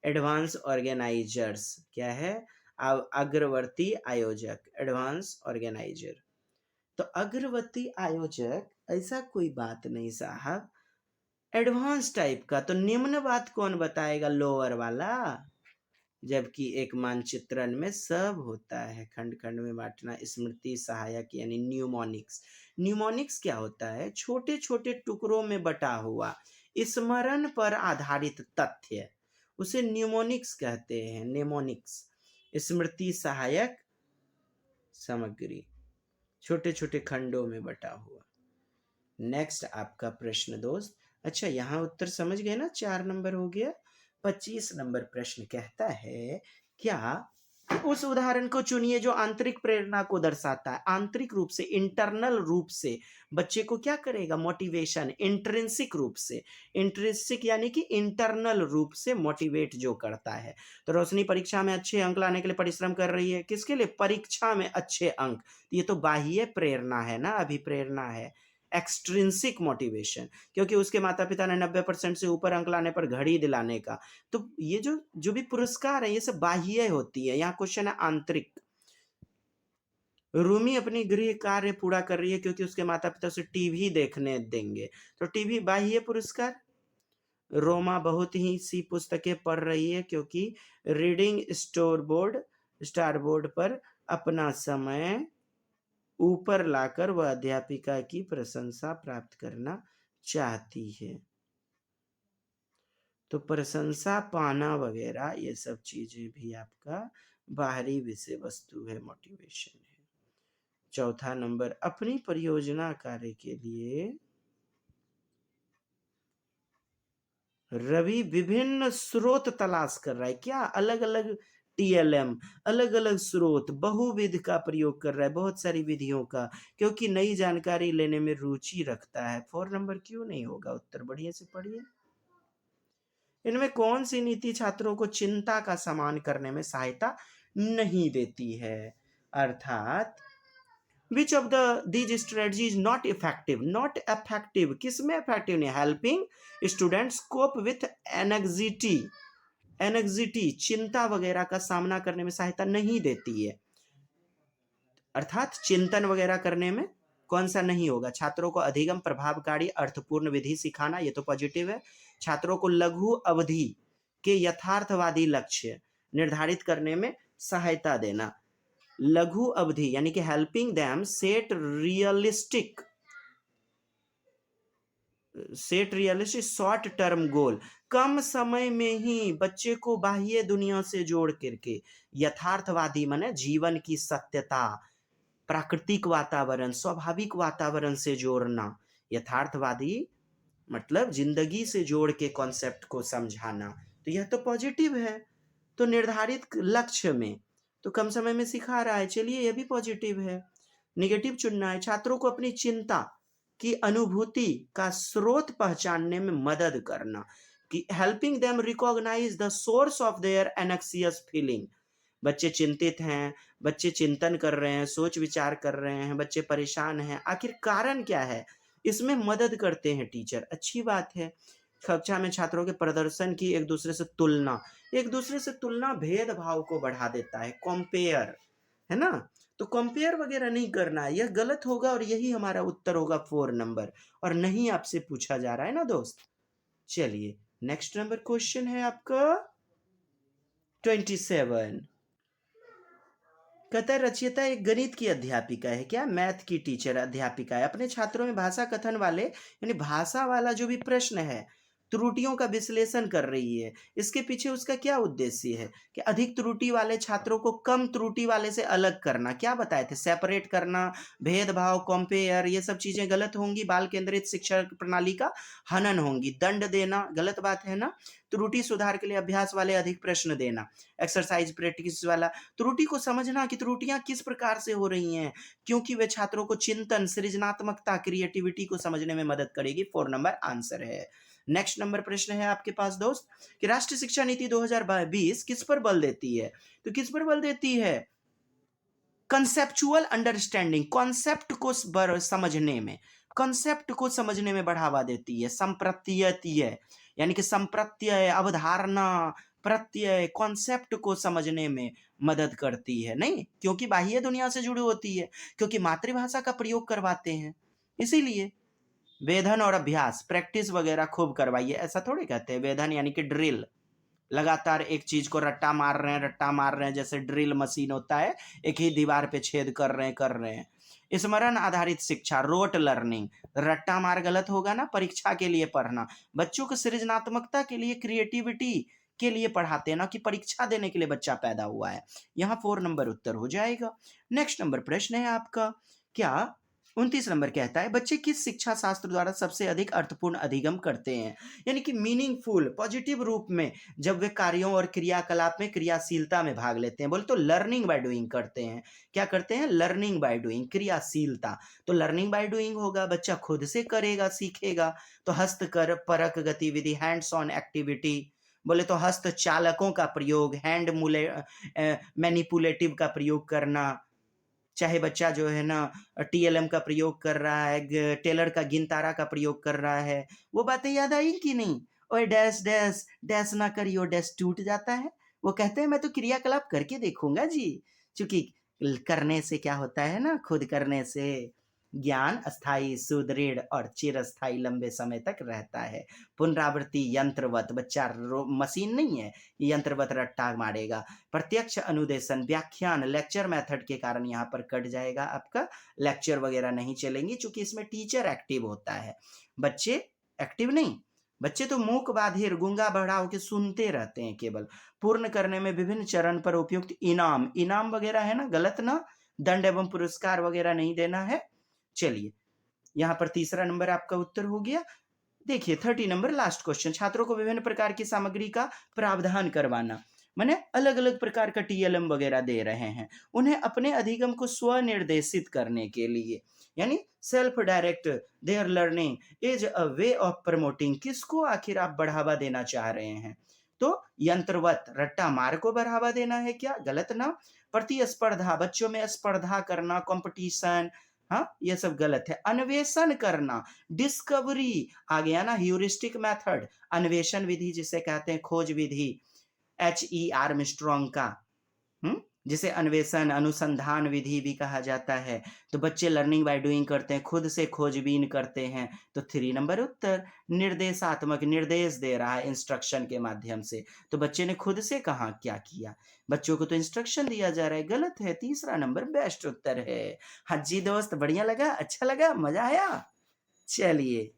एडवांस ऑर्गेनाइजर्स क्या है? अग्रवर्ती आयोजक, एडवांस ऑर्गेनाइजर। तो अग्रवर्ती आयोजक ऐसा कोई बात नहीं साहब, एडवांस टाइप का तो निम्न बात कौन बताएगा? लोअर वाला। जबकि एक मानचित्रण में सब होता है, खंड खंड में बांटना, स्मृति सहायक यानी न्यूमोनिक्स। न्यूमोनिक्स क्या होता है? छोटे छोटे टुकड़ों में बटा हुआ स्मरण पर आधारित तथ्य, उसे न्यूमोनिक्स कहते हैं, नेमोनिक्स। स्मृति सहायक सामग्री, छोटे छोटे खंडों में बटा हुआ। नेक्स्ट आपका प्रश्न दोस्त। अच्छा, यहाँ उत्तर समझ गए ना? 4 नंबर हो गया। 25 नंबर प्रश्न कहता है, क्या उस उदाहरण को चुनिए जो आंतरिक प्रेरणा को दर्शाता है। आंतरिक रूप से, इंटरनल रूप से बच्चे को क्या करेगा? मोटिवेशन। इंट्रिंसिक रूप से, इंट्रिंसिक यानी कि इंटरनल रूप से मोटिवेट जो करता है। तो रोशनी परीक्षा में अच्छे अंक लाने के लिए परिश्रम कर रही है, किसके लिए? परीक्षा में अच्छे अंक। ये तो बाह्य प्रेरणा है ना, अभिप्रेरणा है, एक्सट्रिंसिक मोटिवेशन, क्योंकि उसके माता पिता ने 90% से ऊपर अंक लाने पर घड़ी दिलाने का। तो ये जो जो भी पुरस्कार है ये सब बाह्य होती है। यहाँ क्वेश्चन है आंतरिक। रूमी अपनी गृह कार्य पूरा कर रही है क्योंकि उसके माता पिता उसे टीवी देखने देंगे, तो टीवी बाह्य पुरस्कार। रोमा बहुत ही सी पुस्तकें पढ़ रही है क्योंकि रीडिंग स्टार बोर्ड पर अपना समय ऊपर लाकर वह अध्यापिका की प्रशंसा प्राप्त करना चाहती है। तो प्रशंसा पाना वगैरह ये सब चीजें भी आपका बाहरी विषय वस्तु है, मोटिवेशन है। चौथा नंबर, अपनी परियोजना कार्य के लिए रवि विभिन्न स्रोत तलाश कर रहा है। क्या? अलग अलग टीएलएम, अलग अलग स्रोत, बहुविध का प्रयोग कर रहा है, बहुत सारी विधियों का, क्योंकि नई जानकारी लेने में रुचि रखता है। 4 नंबर क्यों नहीं होगा उत्तर? बढ़िया से पढ़िए। इनमें कौन सी नीति छात्रों को चिंता का सामना करने में सहायता नहीं देती है? अर्थात which of these strategy is not effective? Not effective किसमें इफेक्टिव नहीं? हेल्पिंग स्टूडेंट्स कोप विथ एनग्जिटी, चिंता वगैरह का सामना करने में सहायता नहीं देती है। अर्थात चिंतन वगैरह करने में कौन सा नहीं होगा? छात्रों को अधिगम, प्रभावकारी, अर्थपूर्ण विधि सिखाना, ये तो पॉजिटिव है। छात्रों को लघु अवधि के यथार्थवादी लक्ष्य निर्धारित करने में सहायता देना। लघु अवधि यानी कि helping them set realistic short term goal, कम समय में ही बच्चे को बाह्य दुनिया से जोड़ करके, यथार्थवादी माने जीवन की सत्यता, प्राकृतिक वातावरण, स्वाभाविक वातावरण से जोड़ना। यथार्थवादी मतलब जिंदगी से जोड़ के कॉन्सेप्ट को समझाना, तो यह तो पॉजिटिव है। तो निर्धारित लक्ष्य में तो कम समय में सिखा रहा है, चलिए यह भी पॉजिटिव है। निगेटिव चुनना है, छात्रों को अपनी चिंता की अनुभूति का स्रोत पहचानने में मदद करना, कि helping them recognise the source of their anxious feeling. बच्चे चिंतित हैं, बच्चे चिंतन कर रहे हैं, सोच विचार कर रहे हैं, बच्चे परेशान हैं, आखिर कारण क्या है, इसमें मदद करते हैं टीचर, अच्छी बात है। कक्षा में छात्रों के प्रदर्शन की एक दूसरे से तुलना भेदभाव को बढ़ा देता है, कंपेयर, है ना। तो कंपेयर वगैरह नहीं करना है, यह गलत होगा और यही हमारा उत्तर होगा 4 नंबर, और नहीं आपसे पूछा जा रहा है ना दोस्त। चलिए नेक्स्ट नंबर क्वेश्चन है आपका 27। कहता है रचयिता एक गणित की अध्यापिका है, क्या मैथ की टीचर अध्यापिका है, अपने छात्रों में भाषा कथन वाले यानी भाषा वाला जो भी प्रश्न है त्रुटियों का विश्लेषण कर रही है। इसके पीछे उसका क्या उद्देश्य है कि अधिक त्रुटि वाले छात्रों को कम त्रुटि वाले से अलग करना, क्या बताए थे, सेपरेट करना, भेदभाव, कंपेयर, ये सब चीजें गलत होंगी, बाल केंद्रित शिक्षा प्रणाली का हनन होंगी, दंड देना गलत बात है ना, त्रुटि सुधार के लिए अभ्यास वाले अधिक प्रश्न देना, एक्सरसाइज प्रैक्टिस वाला, त्रुटि को समझना कि त्रुटियां किस प्रकार से हो रही हैं, क्योंकि वे छात्रों को चिंतन, सृजनात्मकता, क्रिएटिविटी को समझने में मदद करेगी। 4 नंबर आंसर है। नेक्स्ट नंबर प्रश्न है आपके पास दोस्त कि राष्ट्रीय शिक्षा नीति 2020 किस पर बल देती है, तो किस पर बल देती है, कंसेप्चुअल अंडरस्टैंडिंग, कॉन्सेप्ट को समझने में, कॉन्सेप्ट को समझने में बढ़ावा देती है। संप्रत्यय यानी कि संप्रत्यय, अवधारणा, प्रत्यय, कॉन्सेप्ट को समझने में मदद करती है, नहीं क्योंकि बाह्य दुनिया से जुड़ी होती है, क्योंकि मातृभाषा का प्रयोग करवाते हैं, इसीलिए वेधन और अभ्यास, प्रैक्टिस वगैरह खूब करवाइए, ऐसा थोड़ी कहते हैं। वेधन यानी कि ड्रिल, लगातार एक चीज को रट्टा मार रहे हैं, जैसे ड्रिल मशीन होता है, एक ही दीवार पे छेद कर रहे हैं। स्मरण आधारित शिक्षा, रोट लर्निंग, रट्टा मार गलत होगा ना, परीक्षा के लिए पढ़ना, बच्चों को सृजनात्मकता के लिए, क्रिएटिविटी के लिए पढ़ाते हैं ना कि परीक्षा देने के लिए बच्चा पैदा हुआ है। यहाँ 4 नंबर उत्तर हो जाएगा। नेक्स्ट नंबर प्रश्न है आपका क्या 29 नंबर कहता है बच्चे किस शिक्षा शास्त्र द्वारा सबसे अधिक अर्थपूर्ण अधिगम करते हैं, यानी कि मीनिंगफुल पॉजिटिव रूप में जब वे कार्यों और क्रियाकलाप में क्रियाशीलता में भाग लेते हैं, बोले तो लर्निंग बाय डूइंग करते हैं। क्या करते हैं, लर्निंग बाय डूइंग, क्रियाशीलता। तो लर्निंग बाय डूइंग होगा, बच्चा खुद से करेगा, सीखेगा। तो हस्तकर परक गतिविधि, हैंड्स ऑन एक्टिविटी, बोले तो हस्त चालकों का प्रयोग, हैंड मैनिपुलेटिव का प्रयोग करना, चाहे बच्चा जो है ना टीएलएम का प्रयोग कर रहा है, टेलर का गिनतारा का प्रयोग कर रहा है, वो बातें याद आई कि नहीं, ओए डैश डैश डैश ना करियो, डैश टूट जाता है। वो कहते हैं मैं तो क्रियाकलाप करके देखूंगा जी, क्योंकि करने से क्या होता है ना, खुद करने से ज्ञान अस्थाई, सुदृढ़ और चिरस्थाई लंबे समय तक रहता है। पुनरावृत्ति यंत्रवत, बच्चा मशीन नहीं है, यंत्रवत रट्टा मारेगा। प्रत्यक्ष अनुदेशन, व्याख्यान, लेक्चर मेथड के कारण यहाँ पर कट जाएगा आपका, लेक्चर वगैरह नहीं चलेंगी, क्योंकि इसमें टीचर एक्टिव होता है, बच्चे एक्टिव नहीं। बच्चे तो मूक बाधिर, गूंगा बहरा होकर सुनते रहते हैं केवल। पूर्ण करने में विभिन्न चरण पर उपयुक्त इनाम, इनाम वगैरह है ना, गलत ना, दंड एवं पुरस्कार वगैरह नहीं देना है। चलिए यहाँ पर 3 नंबर आपका उत्तर हो गया। देखिए 30 नंबर लास्ट क्वेश्चन, छात्रों को विभिन्न प्रकार की सामग्री का प्रावधान करवाना, माने अलग अलग प्रकार का टीएलएम वगैरह दे रहे हैं, उन्हें अपने अधिगम को स्वनिर्देशित करने के लिए, यानी self direct there learning is a way of promoting, किसको आखिर आप बढ़ावा देना चाह रहे हैं, तो यंत्रवत रट्टा मार को बढ़ावा देना है क्या, गलत ना। प्रतिस्पर्धा, बच्चों में स्पर्धा करना, कंपटीशन, हाँ ये सब गलत है। अन्वेषण करना, डिस्कवरी आ गया ना, ह्यूरिस्टिक मेथड, अन्वेषण विधि जिसे कहते हैं, खोज विधि, H.E. आर्मस्ट्रॉन्ग का, जिसे अन्वेषण अनुसंधान विधि भी कहा जाता है। तो बच्चे लर्निंग बाय डूइंग करते हैं, खुद से खोजबीन करते हैं। तो 3 नंबर उत्तर। निर्देशात्मक, निर्देश दे रहा है इंस्ट्रक्शन के माध्यम से, तो बच्चे ने खुद से कहा क्या किया, बच्चों को तो इंस्ट्रक्शन दिया जा रहा है, गलत है। 3 नंबर बेस्ट उत्तर है। हाँ जी दोस्त, बढ़िया लगा, अच्छा लगा, मजा आया। चलिए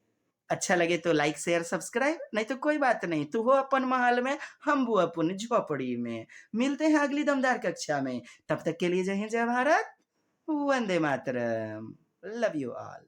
अच्छा लगे तो लाइक शेयर सब्सक्राइब, नहीं तो कोई बात नहीं, तू हो अपन महल में, हम वो अपन झोपड़ी में। मिलते हैं अगली दमदार कक्षा में, तब तक के लिए जय हिंद, जय Bharat, Vande Mataram, love you all.